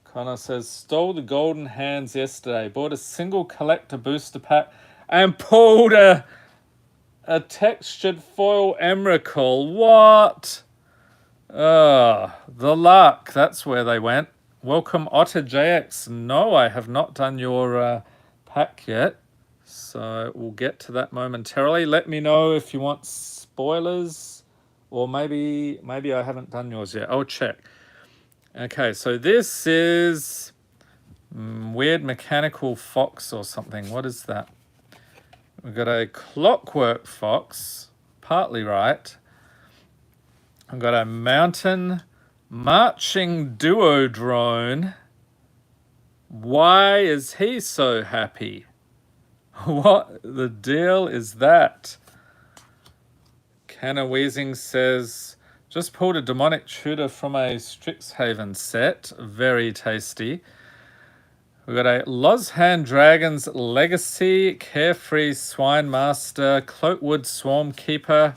Connor says, stole the golden hands yesterday, bought a single collector booster pack, and pulled a textured foil Emrakul. What? The luck. That's where they went. Welcome, Otter JX. No, I have not done your pack yet, so we'll get to that momentarily. Let me know if you want spoilers, or maybe I haven't done yours yet. I'll check. Okay, so this is weird mechanical fox or something. What is that? We've got a clockwork fox, partly right. I've got a mountain marching duo drone. Why is he so happy? What the deal is that? Canna Weezing says, just pulled a demonic tutor from a Strixhaven set. Very tasty. We've got a Lozhan Dragon's Legacy, Carefree Swine Master, Cloakwood Swarm Keeper,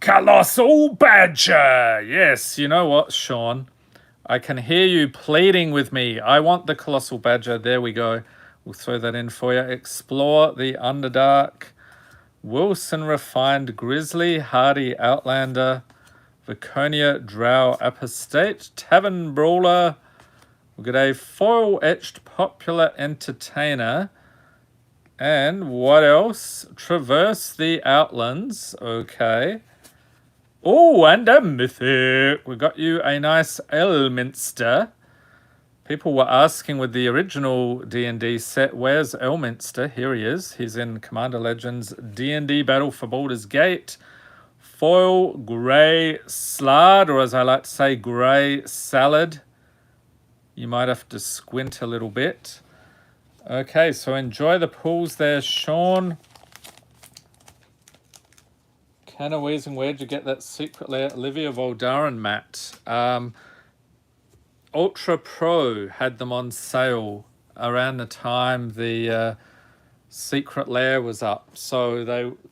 Colossal Badger. Yes, you know what, Sean? I can hear you pleading with me. I want the Colossal Badger. There we go. We'll throw that in for you. Explore the Underdark. Wilson Refined Grizzly, Hardy Outlander, Viconia Drow Apostate, Tavern Brawler. We've got a foil etched Popular Entertainer. And what else? Traverse the Outlands. Okay. Oh, and a Mythic. We got you a nice Elminster. People were asking with the original D&D set, where's Elminster? Here he is. He's in Commander Legends D&D Battle for Baldur's Gate. Foil grey slard, or as I like to say, grey salad. You might have to squint a little bit. Okay, so enjoy the pools there, Sean. Canna Weezing, where'd you get that secret lair? Olivia Voldaren mat. Ultra Pro had them on sale around the time the secret lair was up. So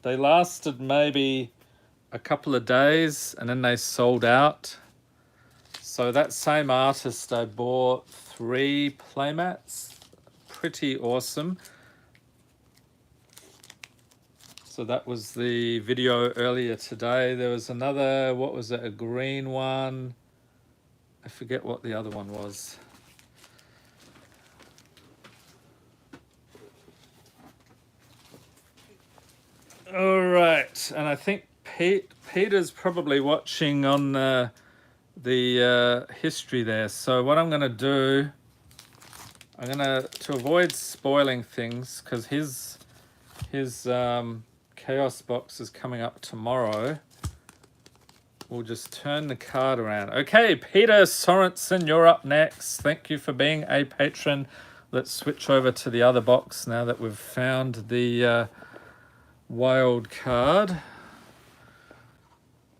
they lasted maybe a couple of days and then they sold out. So that same artist, I bought 3 playmats. Pretty awesome. So that was the video earlier today. There was another, what was it, a green one. I forget what the other one was. All right, and I think Peter's probably watching on the history there. So what I'm going to do, I'm going to avoid spoiling things, because his Chaos box is coming up tomorrow. We'll just turn the card around. Okay, Peter Sorensen, you're up next. Thank you for being a patron. Let's switch over to the other box now that we've found the wild card.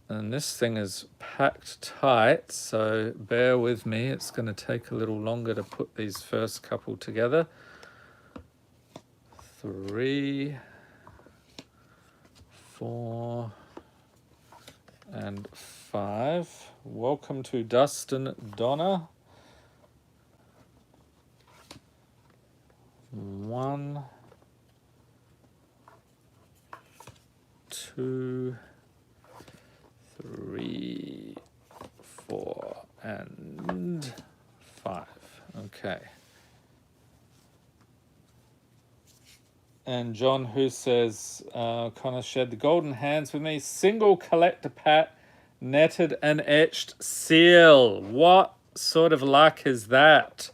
And this thing is packed tight, so bear with me. It's going to take a little longer to put these first couple together. 3, 4, and 5. Welcome to Dustin Donna. 1, 2, 3, 4, and 5. Okay. And John, who says, Connor shared the golden hands with me. Single collector pat, netted and etched seal. What sort of luck is that?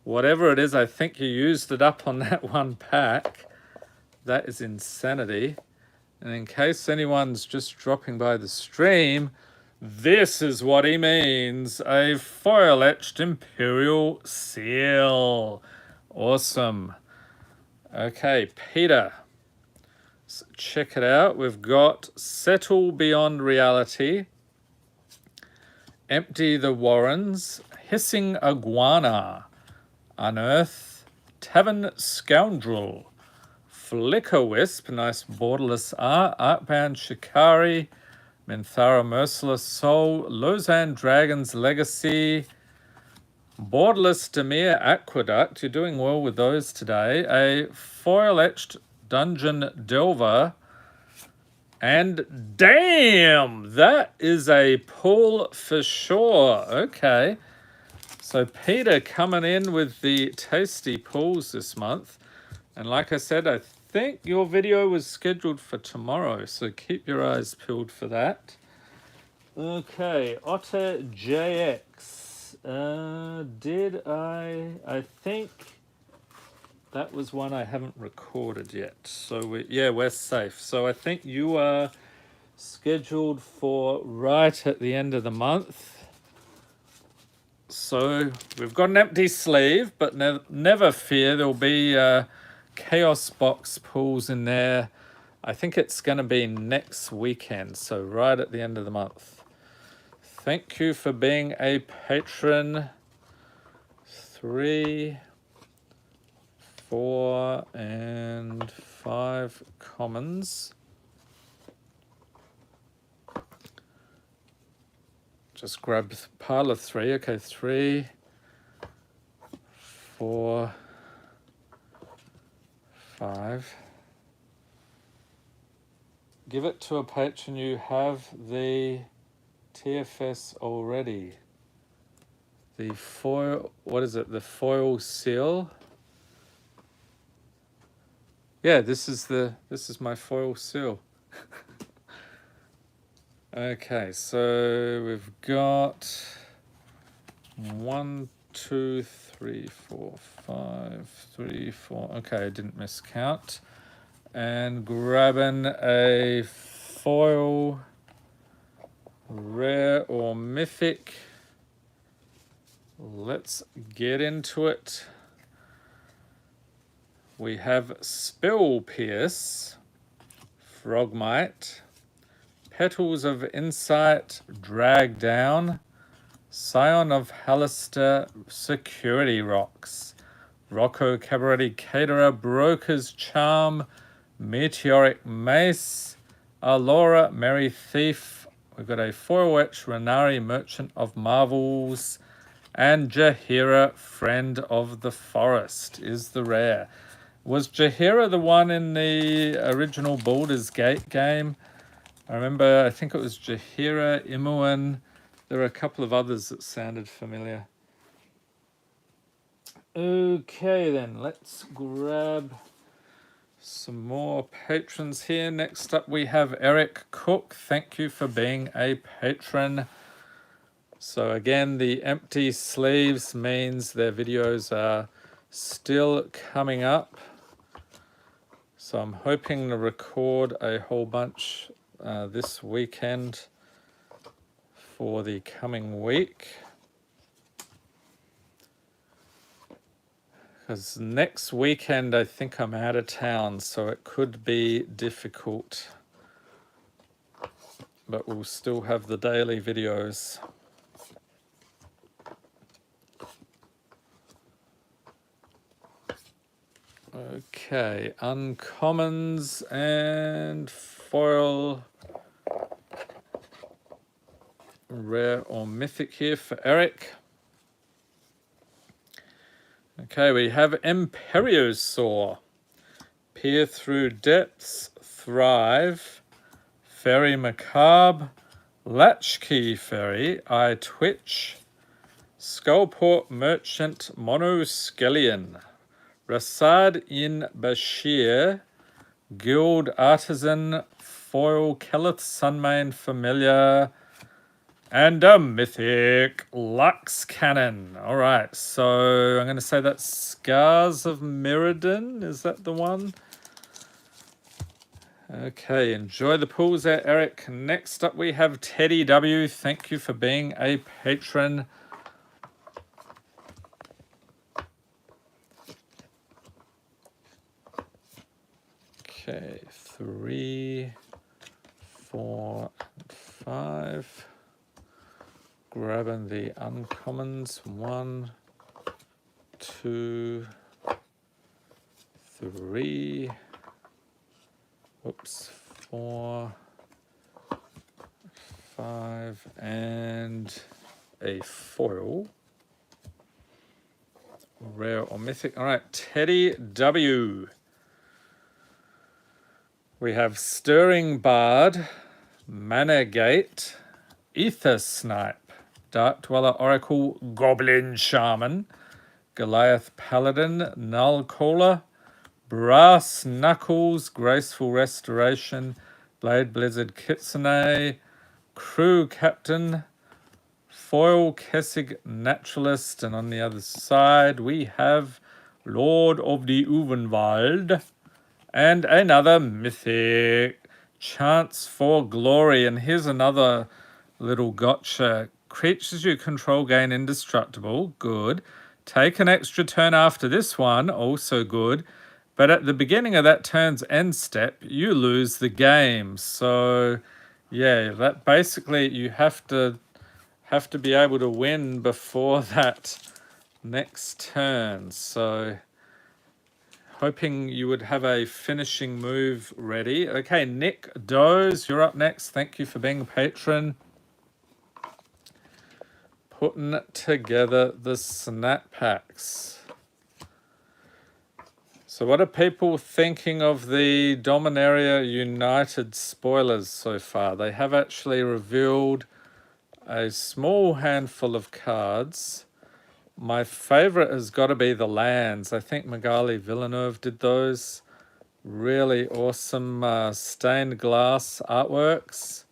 Whatever it is, I think you used it up on that one pack. That is insanity. And in case anyone's just dropping by the stream, this is what he means. A foil etched Imperial seal. Awesome. Okay, Peter, so check it out. We've got Settle Beyond Reality, Empty the Warrens, Hissing Iguana, Unearth, Tavern Scoundrel, Flicker Wisp, nice borderless art. Artbound Shikari, Minthara Merciless Soul, Lausanne Dragon's Legacy, borderless Demir Aqueduct. You're doing well with those today. A foil etched Dungeon Delver. And damn, that is a pull for sure. Okay. So Peter coming in with the tasty pulls this month. And like I said, I think your video was scheduled for tomorrow. So keep your eyes peeled for that. Okay, Otter JX. I think that was one I haven't recorded yet. So we're safe. So I think you are scheduled for right at the end of the month. So we've got an empty sleeve, but never fear, there'll be Chaos Box pulls in there. I think it's going to be next weekend, so right at the end of the month. Thank you for being a patron. 3, 4, and 5 commons. Just grab pile of 3. Okay, 3, 4, 5. Give it to a patron. You have the TFS already. The foil, what is it? The foil seal. Yeah, this is my foil seal. Okay, so we've got 1, 2, 3, 4, 5, 3, 4. Okay, I didn't miscount. And grabbing a foil, rare or mythic. Let's get into it. We have Spill Pierce, Frogmite, Petals of Insight, Drag Down, Scion of Hallister, Security Rocks, Rocco Cabaretti Caterer, Broker's Charm, Meteoric Mace, Alora, Merry Thief. We've got a foil etch, Renari, Merchant of Marvels, and Jaheira, Friend of the Forest is the rare. Was Jaheira the one in the original Baldur's Gate game? I remember, I think it was Jaheira, Imuan. There were a couple of others that sounded familiar. Okay then, let's grab some more patrons here. Next up we have Eric Cook. Thank you for being a patron. So again, the empty sleeves means their videos are still coming up. So I'm hoping to record a whole bunch this weekend for the coming week. Because next weekend I think I'm out of town, so it could be difficult. But we'll still have the daily videos. Okay, uncommons and foil, rare or mythic here for Eric. Okay, we have Imperiosaur, Peer Through Depths, Thrive, Fairy Macabre, Latchkey Fairy, Eye Twitch, Skullport Merchant, Monoskelion, Rasad in Bashir, Guild Artisan, Foil, Kelith Sunmane Familiar, and a mythic Lux Cannon. All right, so I'm going to say that's Scars of Mirrodin. Is that the one? Okay, enjoy the pulls there, Eric. Next up we have Teddy W. Thank you for being a patron. Okay, 3, 4, 5. Grabbing the uncommons. 1, 2, 3, Oops, 4, 5, and a foil. Rare or mythic. All right, Teddy W. We have Stirring Bard, Mana Gate, Ether Snipe, Dark Dweller Oracle, Goblin Shaman, Goliath Paladin, Null Caller, Brass Knuckles, Graceful Restoration, Blade Blizzard Kitsune, Crew Captain, Foil Kessig Naturalist, and on the other side we have Lord of the Uvenwald, and another mythic, Chance for Glory. And here's another little gotcha. Creatures you control gain indestructible, good. Take an extra turn after this one, also good. But at the beginning of that turn's end step, you lose the game. So yeah, that basically you have to be able to win before that next turn. So hoping you would have a finishing move ready. Okay, Nick Doze, you're up next. Thank you for being a patron. Putting together the snap packs. So what are people thinking of the Dominaria United spoilers so far? They have actually revealed a small handful of cards. My favorite has got to be the lands. I think Magali Villeneuve did those. Really awesome stained glass artworks.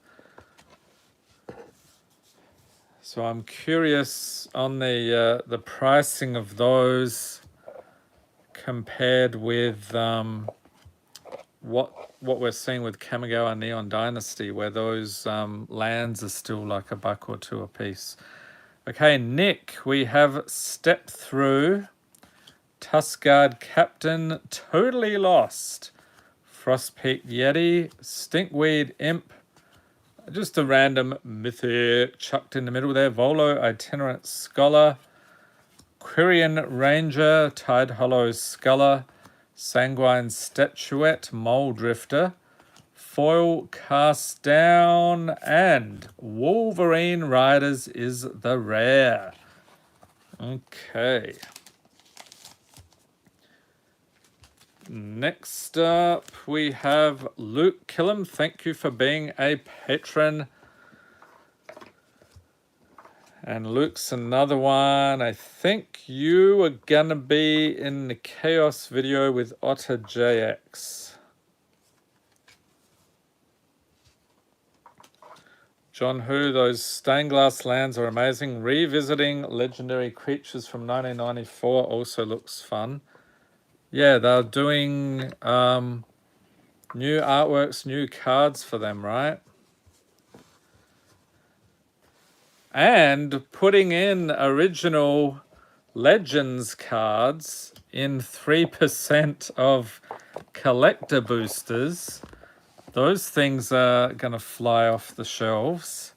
So I'm curious on the pricing of those compared with what we're seeing with Kamigawa Neon Dynasty, where those lands are still like $1 or $2 a piece. Okay, Nick, we have Step Through, Tuskguard Captain, Totally Lost, Frostpeak Yeti, Stinkweed Imp, just a random mythic chucked in the middle there, Volo Itinerant Scholar, Quirion Ranger, Tide Hollow Sculler, Sanguine Statuette, Mole Drifter, Foil Cast Down, and Wolverine Riders is the rare. Okay. Next up, we have Luke Killam. Thank you for being a patron. And Luke's another one. I think you are going to be in the Chaos video with Otter JX. John Hu, those stained glass lands are amazing. Revisiting legendary creatures from 1994 also looks fun. Yeah, they're doing new artworks, new cards for them, right? And putting in original Legends cards in 3% of collector boosters. Those things are going to fly off the shelves.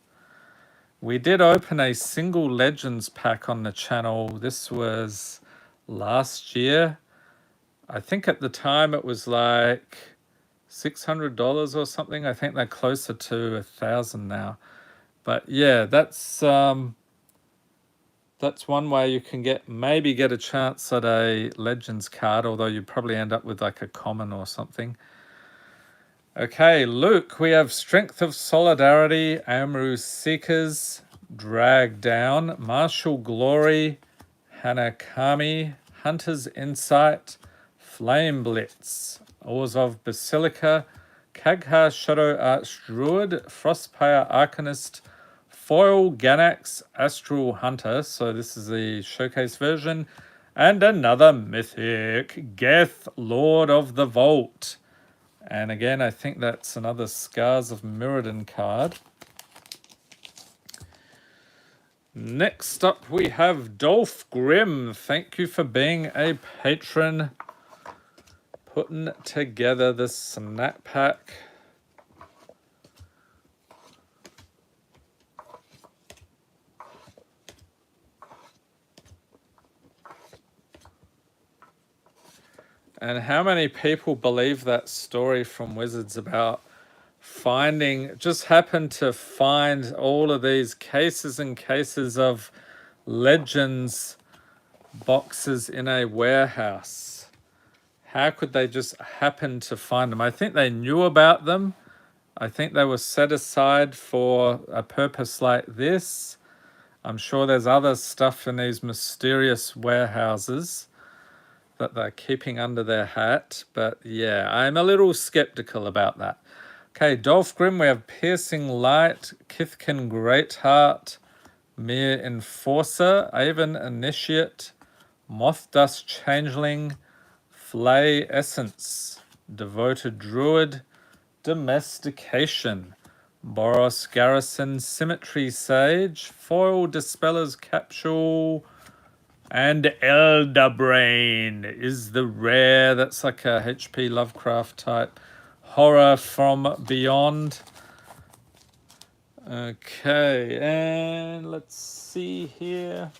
We did open a single Legends pack on the channel. This was last year. I think at the time it was like $600 or something. I think they're closer to $1,000 now. But yeah, that's one way you can maybe get a chance at a Legends card, although you probably end up with like a common or something. Okay, Luke, we have Strength of Solidarity, Amru Seekers, Drag Down, Martial Glory, Hanakami, Hunter's Insight, Flame Blitz, Orzhov Basilica, Kagha Shadow Archdruid, Frostpire Arcanist, Foil Ganax Astral Hunter, so this is the showcase version, and another mythic, Geth Lord of the Vault. And again, I think that's another Scars of Mirrodin card. Next up, we have Dolph Grimm. Thank you for being a patron. Putting together the snap pack. And how many people believe that story from Wizards about just happened to find all of these cases and cases of Legends boxes in a warehouse? How could they just happen to find them? I think they knew about them. I think they were set aside for a purpose like this. I'm sure there's other stuff in these mysterious warehouses that they're keeping under their hat. But yeah, I'm a little skeptical about that. Okay, Dolphgrim, we have Piercing Light, Kithkin Greatheart, Mere Enforcer, Avon Initiate, Moth Dust Changeling, Flay Essence, Devoted Druid, Domestication, Boros Garrison, Symmetry Sage, Foil Dispeller's Capsule, and Elder Brain is the rare. That's like a HP Lovecraft type horror from beyond. Okay, and let's see here.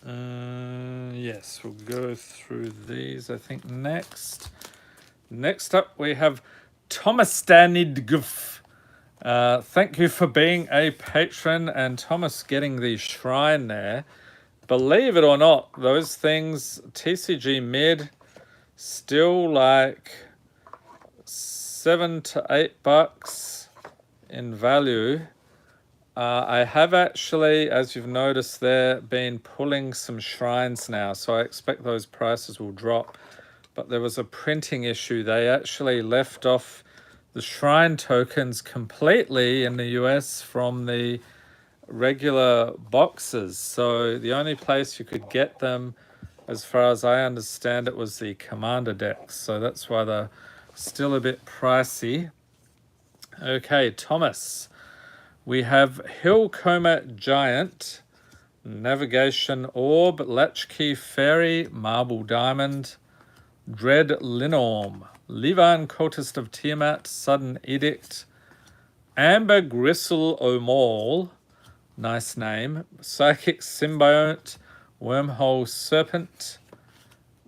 Yes, we'll go through these, I think, next. Next up, we have Thomas Danidguf. Thank you for being a patron, and Thomas getting the shrine there. Believe it or not, those things, TCG mid, still like $7 to $8 in value. I have actually, as you've noticed there, been pulling some shrines now, so I expect those prices will drop. But there was a printing issue. They actually left off the shrine tokens completely in the US from the regular boxes. So the only place you could get them, as far as I understand it, was the Commander decks. So that's why they're still a bit pricey. Okay, Thomas. We have Hillcomber Giant, Navigation Orb, Latchkey Fairy, Marble Diamond, Dread Linorm, Levan Cultist of Tiamat, Sudden Edict, Amber Gristle O'Maul, nice name, Psychic Symbiote, Wormhole Serpent.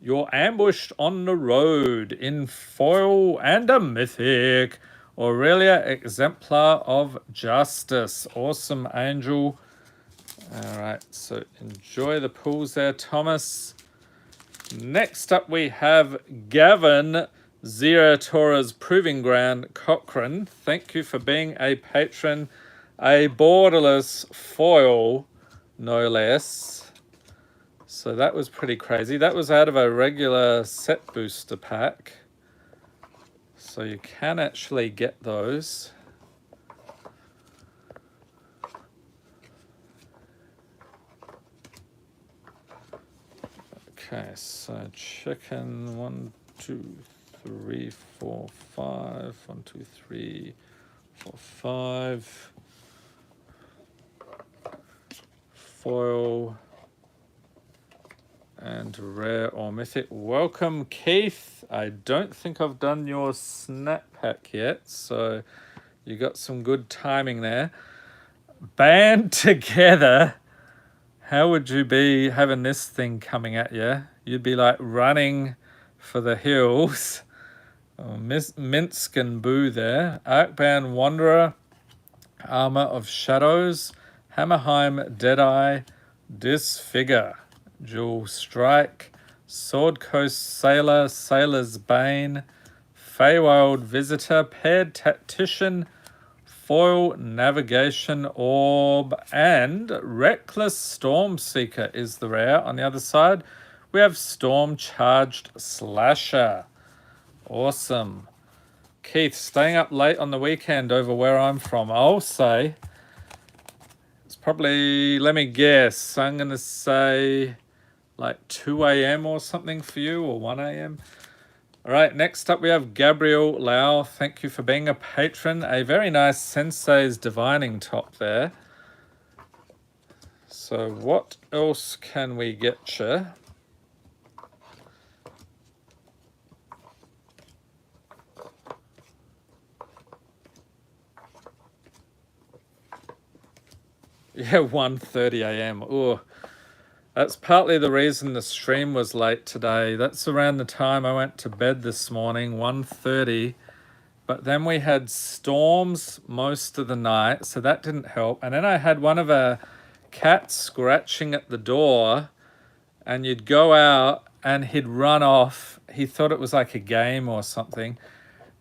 You're ambushed on the road in foil and a mythic. Aurelia Exemplar of Justice. Awesome angel. All right, so enjoy the pools there, Thomas. Next up we have Gavin, Zerator's Proving Ground Cochrane. Thank you for being a patron. A borderless foil, no less. So that was pretty crazy. That was out of a regular set booster pack. So you can actually get those. Okay, so chicken 1, 2, 3, 4, 5. 1, 2, 3, 4, 5. Foil and rare or mythic. Welcome, Keith. I don't think I've done your snap pack yet, so you got some good timing there. Band together. How would you be having this thing coming at you? You'd be like running for the hills. Oh, Minsk and Boo there. Arcbound Wanderer, Armor of Shadows, Hammerheim Deadeye, Disfigure, Jewel Strike, Sword Coast Sailor, Sailor's Bane, Feywild Visitor, Paired Tactician, Foil Navigation Orb, and Reckless Stormseeker is the rare. On the other side, we have Storm Charged Slasher. Awesome. Keith, staying up late on the weekend over where I'm from, I'll say it's probably, let me guess, I'm going to say like 2 a.m. or something for you, or 1 a.m. All right, next up we have Gabriel Lau. Thank you for being a patron. A very nice Sensei's Divining top there. So what else can we get you? Yeah, 1:30 a.m. Oh, That's partly the reason the stream was late today. That's around the time I went to bed this morning, 1:30. But then we had storms most of the night, so that didn't help. And then I had one of our cats scratching at the door, and you'd go out and he'd run off. He thought it was like a game or something,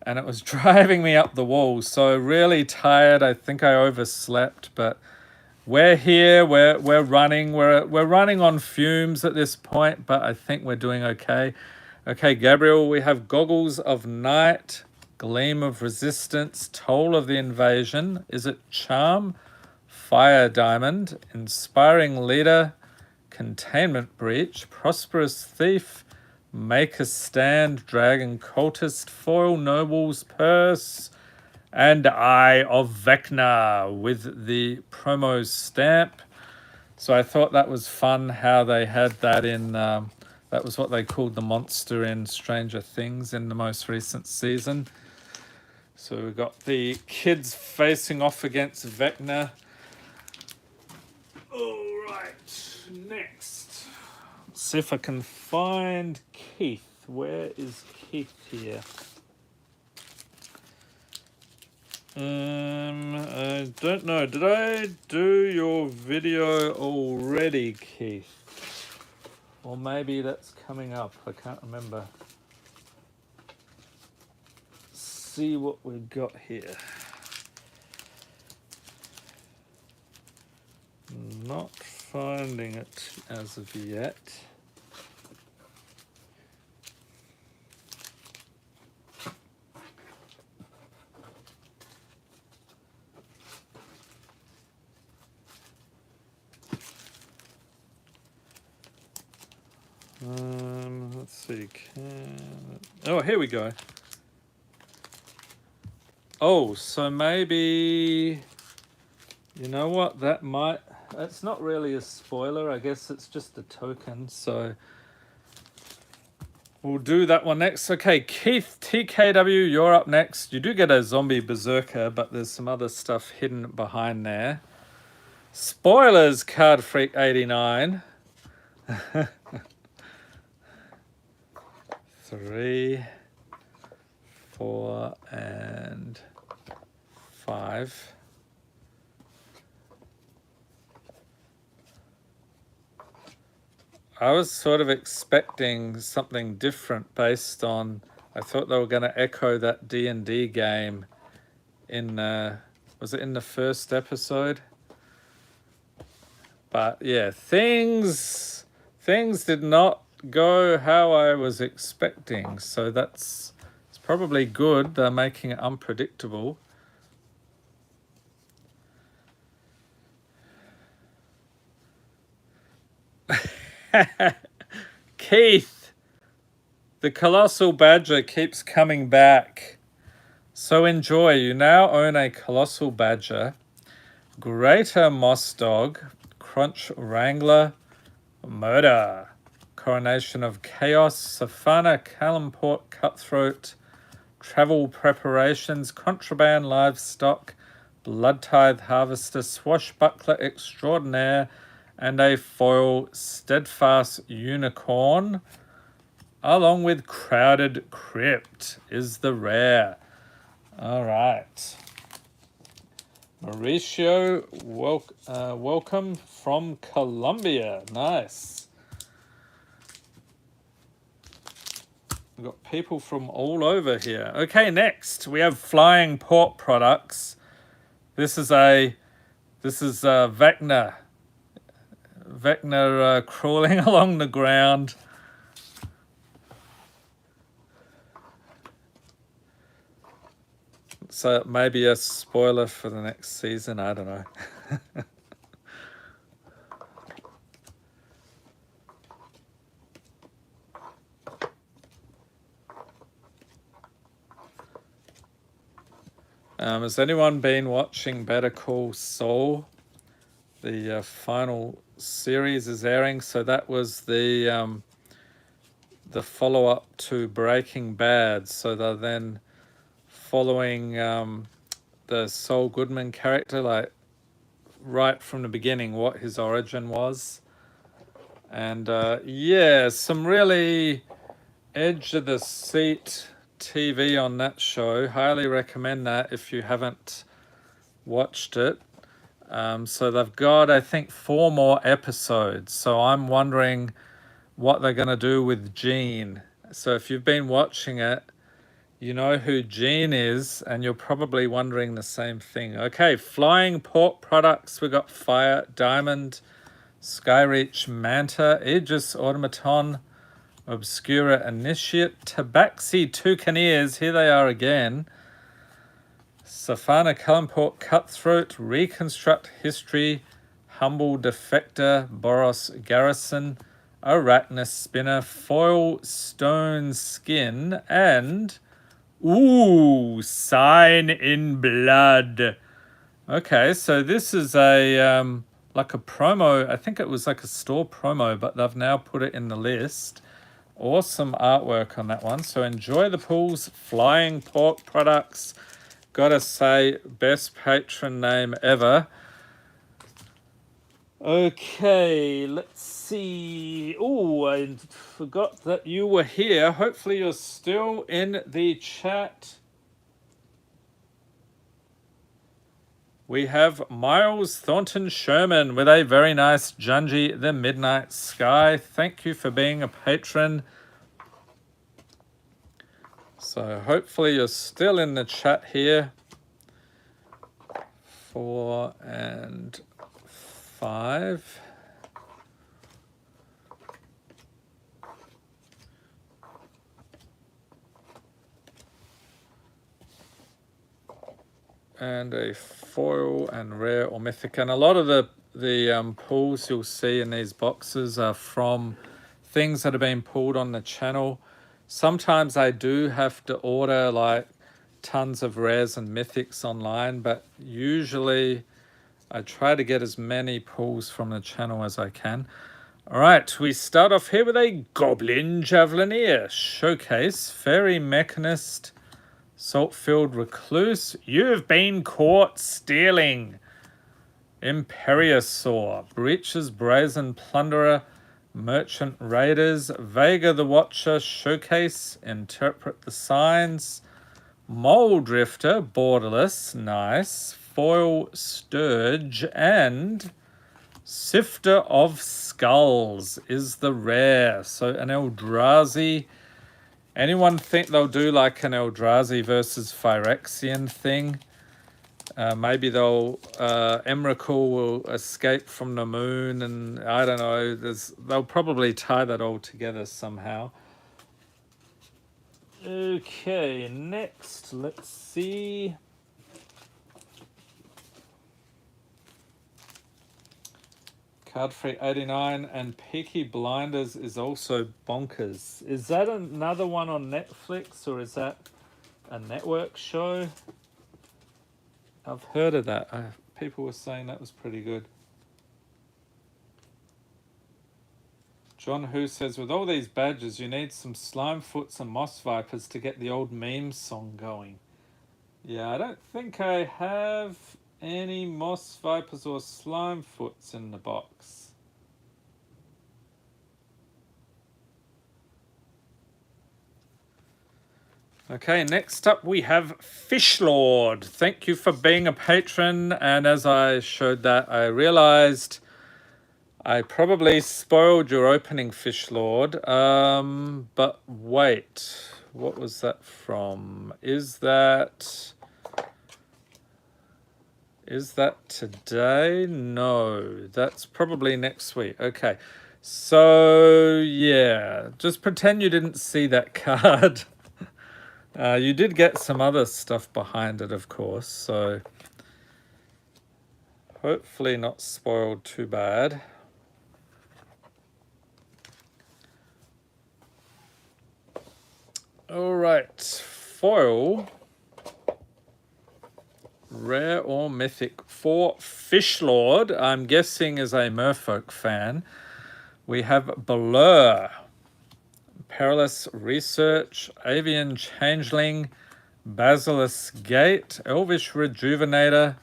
and it was driving me up the wall. So really tired. I think I overslept, but we're here. We're running. We're running on fumes at this point, but I think we're doing okay. Okay, Gabriel, we have Goggles of Night, Gleam of Resistance, Toll of the Invasion. Is it Charm? Fire Diamond, Inspiring Leader, Containment Breach, Prosperous Thief, Make a Stand, Dragon Cultist, Foil Noble's Purse, and Eye of Vecna with the promo stamp. So I thought that was fun how they had that in, that was what they called the monster in Stranger Things in the most recent season. So we've got the kids facing off against Vecna. All right, next. Let's see if I can find Keith. Where is Keith here? I don't know. Did I do your video already, Keith? Or maybe that's coming up. I can't remember. See what we've got here. Not finding it as of yet. Let's see. Oh, here we go. Oh, so maybe, you know what, that's not really a spoiler. I guess it's just a token. So we'll do that one next. Okay, Keith, TKW, you're up next. You do get a zombie berserker, but there's some other stuff hidden behind there. Spoilers, Card Freak 89. 3, 4, and 5. I was sort of expecting something different based on, I thought they were going to echo that D&D game in, was it in the first episode? But yeah, things did not go how I was expecting. So it's probably good. They're making it unpredictable. Keith, the Colossal Badger keeps coming back. So enjoy. You now own a Colossal Badger, Greater Moss Dog, Crunch Wrangler, Murder, Coronation of Chaos, Safana, Calimport, Cutthroat, Travel Preparations, Contraband Livestock, Blood Tithe Harvester, Swashbuckler Extraordinaire, and a foil Steadfast Unicorn, along with Crowded Crypt is the rare. All right. Mauricio, welcome from Colombia. Nice. We've got people from all over here. Okay, next we have Flying Port Products. This is Vecna. Vecna crawling along the ground. So maybe a spoiler for the next season. I don't know. Has anyone been watching Better Call Saul? The final series is airing, so that was the follow-up to Breaking Bad. So they're then following the Saul Goodman character, like right from the beginning, what his origin was. And yeah, some really edge of the seat TV on that show. Highly recommend that if you haven't watched it. So they've got, I think, 4 more episodes. So I'm wondering what they're going to do with Gene. So if you've been watching it, you know who Gene is, and you're probably wondering the same thing. Okay, Flying Pork Products. We got Fire Diamond, Skyreach Manta, Aegis Automaton, Obscura Initiate, Tabaxi Toucaneers. Here they are again. Safana Cullenport Cutthroat, Reconstruct History, Humble Defector, Boros Garrison, Arachnus Spinner, Foil Stone Skin, and ooh, Sign in Blood. Okay, so this is a like a promo. I think it was like a store promo, but they've now put it in the list. Awesome artwork on that one. So enjoy the pools. Flying Pork Products. Gotta say, best patron name ever. Okay, let's see. Oh, I forgot that you were here. Hopefully you're still in the chat. We have Miles Thornton Sherman with a very nice Junji the Midnight Sky. Thank you for being a patron. So hopefully you're still in the chat here. 4 and 5. And a foil and rare or mythic. And a lot of the pulls you'll see in these boxes are from things that have been pulled on the channel. Sometimes I do have to order like tons of rares and mythics online, but usually I try to get as many pulls from the channel as I can. All right, we start off here with a Goblin Javelineer Showcase, Fairy Mechanist, Saltfield Recluse. You've been caught stealing. Imperiosaur, Breaches Brazen Plunderer, Merchant Raiders, Vega the Watcher Showcase, Interpret the Signs, Mole Drifter, Borderless, nice, Foil Sturge, and Sifter of Skulls is the rare. So an Eldrazi. Anyone think they'll do like an Eldrazi versus Phyrexian thing? Maybe they'll Emrakul will escape from the moon, and I don't know. They'll probably tie that all together somehow. Okay, next, let's see. Card Free 89 and Peaky Blinders is also bonkers. Is that another one on Netflix, or is that a network show? I've heard of that. People were saying that was pretty good. John Who says, with all these badges, you need some Slimefoots and Moss Vipers to get the old meme song going. Yeah, I don't think I have any Moss Vipers or Slimefoots in the box. Okay, next up we have Fishlord. Thank you for being a patron. And as I showed that, I realized I probably spoiled your opening, Fishlord. But wait, what was that from? Is that today? No, that's probably next week. Okay, so yeah, just pretend you didn't see that card. You did get some other stuff behind it, of course, so hopefully not spoiled too bad. All right, foil, rare or mythic for Fishlord. I'm guessing is a Merfolk fan. We have Blur, Perilous Research, Avian Changeling, Basilisk Gate, Elvish Rejuvenator,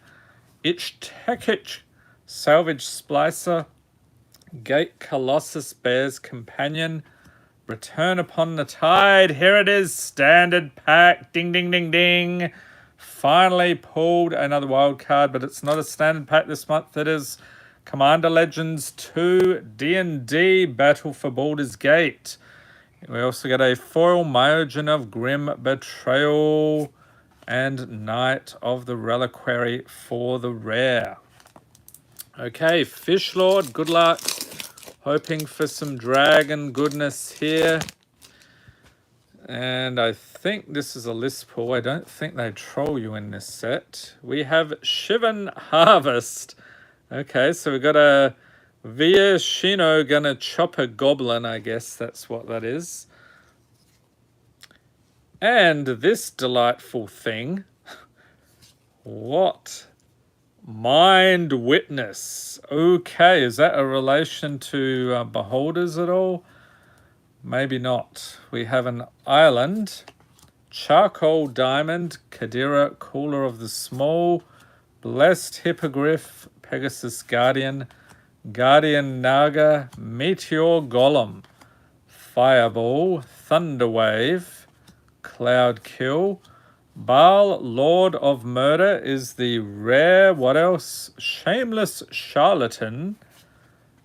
Itch Tekich, Salvage Splicer, Gate Colossus Bear's Companion. Return Upon the Tide. Here it is. Standard pack. Ding, ding, ding, ding. Finally pulled another wild card, but it's not a standard pack this month. It is Commander Legends 2 D&D Battle for Baldur's Gate. We also got a foil Myojin of Grim Betrayal and Knight of the Reliquary for the rare. Okay, Fish Lord, good luck. Hoping for some dragon goodness here. And I think this is a list pull. I don't think they troll you in this set. We have Shivan Harvest. Okay, so we got a Via Shino gonna chop a goblin, I guess that's what that is. And this delightful thing. What? Mind Witness. Okay, is that a relation to Beholders at all? Maybe not. We have an island. Charcoal Diamond. Kadira, Cooler of the Small. Blessed Hippogriff. Pegasus Guardian. Guardian Naga. Meteor Golem. Fireball. Thunderwave. Cloud Kill. Baal, Lord of Murder is the rare, what else? Shameless Charlatan.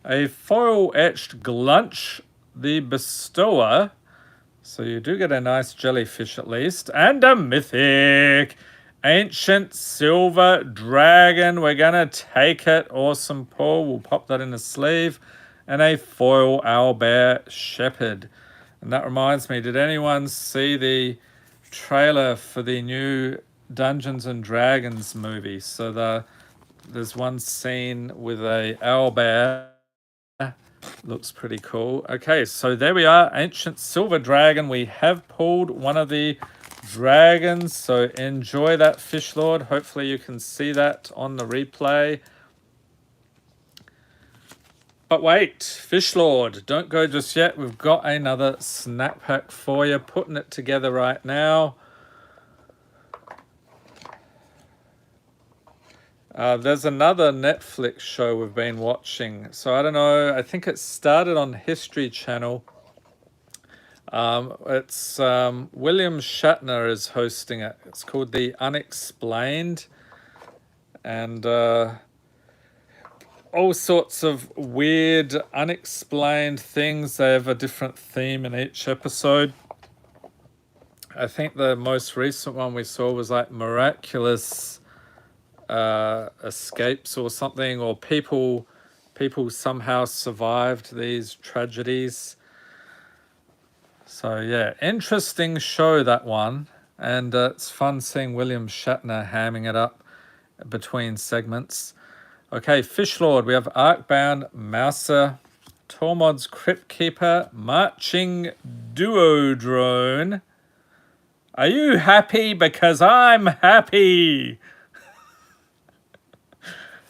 A foil etched Glunch, the Bestower. So you do get a nice jellyfish at least. And a mythic. Ancient Silver Dragon. We're going to take it. Awesome pull. We'll pop that in the sleeve. And a foil Owlbear Shepherd. And that reminds me, did anyone see the trailer for the new Dungeons and Dragons movie? So there's one scene with a owlbear. Looks pretty cool. Okay, so there we are. Ancient Silver Dragon. We have pulled one of the dragons. So enjoy that, Fish Lord. Hopefully you can see that on the replay. But wait, Fish Lord, don't go just yet. We've got another snack pack for you. Putting it together right now. There's another Netflix show we've been watching. So I don't know. I think it started on History Channel. It's William Shatner is hosting it. It's called The Unexplained. And all sorts of weird, unexplained things. They have a different theme in each episode. I think the most recent one we saw was like miraculous escapes or something, or people somehow survived these tragedies. So yeah, interesting show, that one. And it's fun seeing William Shatner hamming it up between segments. Okay, Fish Lord, we have Arkbound Mouser, Tormod's Crypt Keeper, Marching Duodrone. Are you happy? Because I'm happy.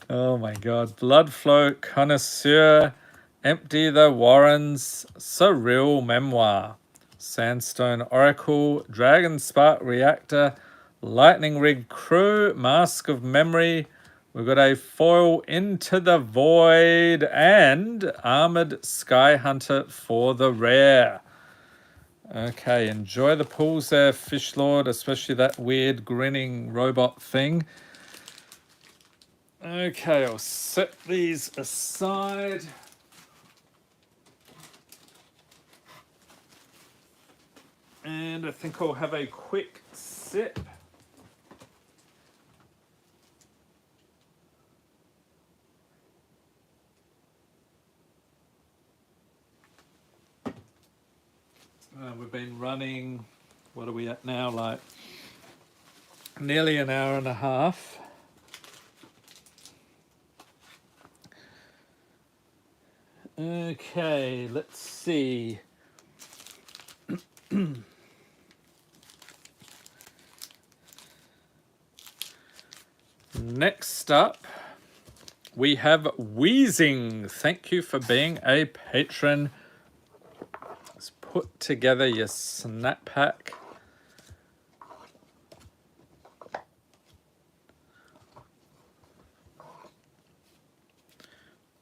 Oh my god. Bloodflow Connoisseur, Empty the Warrens, Surreal Memoir, Sandstone Oracle, Dragon Spark Reactor, Lightning Rig Crew, Mask of Memory. We've got a foil Into the Void and Armored Sky Hunter for the rare. Okay, enjoy the pulls there, Fish Lord, especially that weird grinning robot thing. Okay, I'll set these aside. And I think I'll have a quick sip. We've been running, what are we at now, like nearly an hour and a half. Okay, let's see. Next up, we have Wheezing. Thank you for being a patron. Let's put together your snap pack.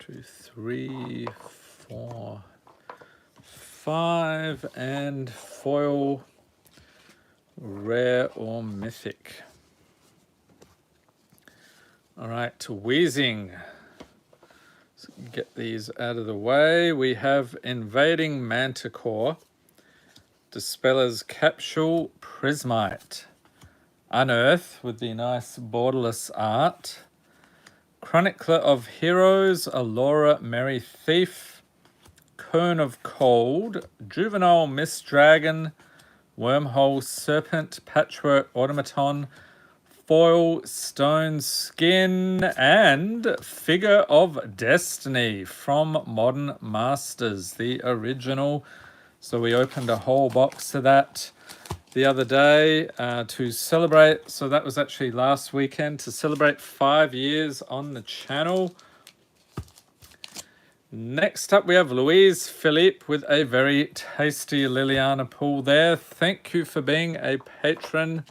2, 3, 4, 5, and foil, rare or mythic. All right, Wheezing. Let's get these out of the way. We have Invading Manticore, Dispeller's Capsule, Prismite, Unearth with the nice borderless art, Chronicler of Heroes, Allura Merry Thief, Cone of Cold, Juvenile Mist Dragon, Wormhole Serpent, Patchwork Automaton, Foil Stone Skin, and Figure of Destiny from Modern Masters, the original. So we opened a whole box of that the other day to celebrate. So that was actually last weekend, to celebrate 5 years on the channel. Next up, we have Louise Philippe with a very tasty Liliana pool there. Thank you for being a patron.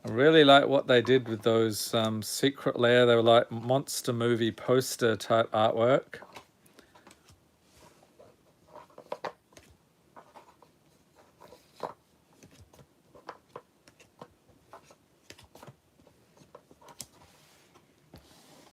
I really like what they did with those secret lair. They were like monster movie poster type artwork.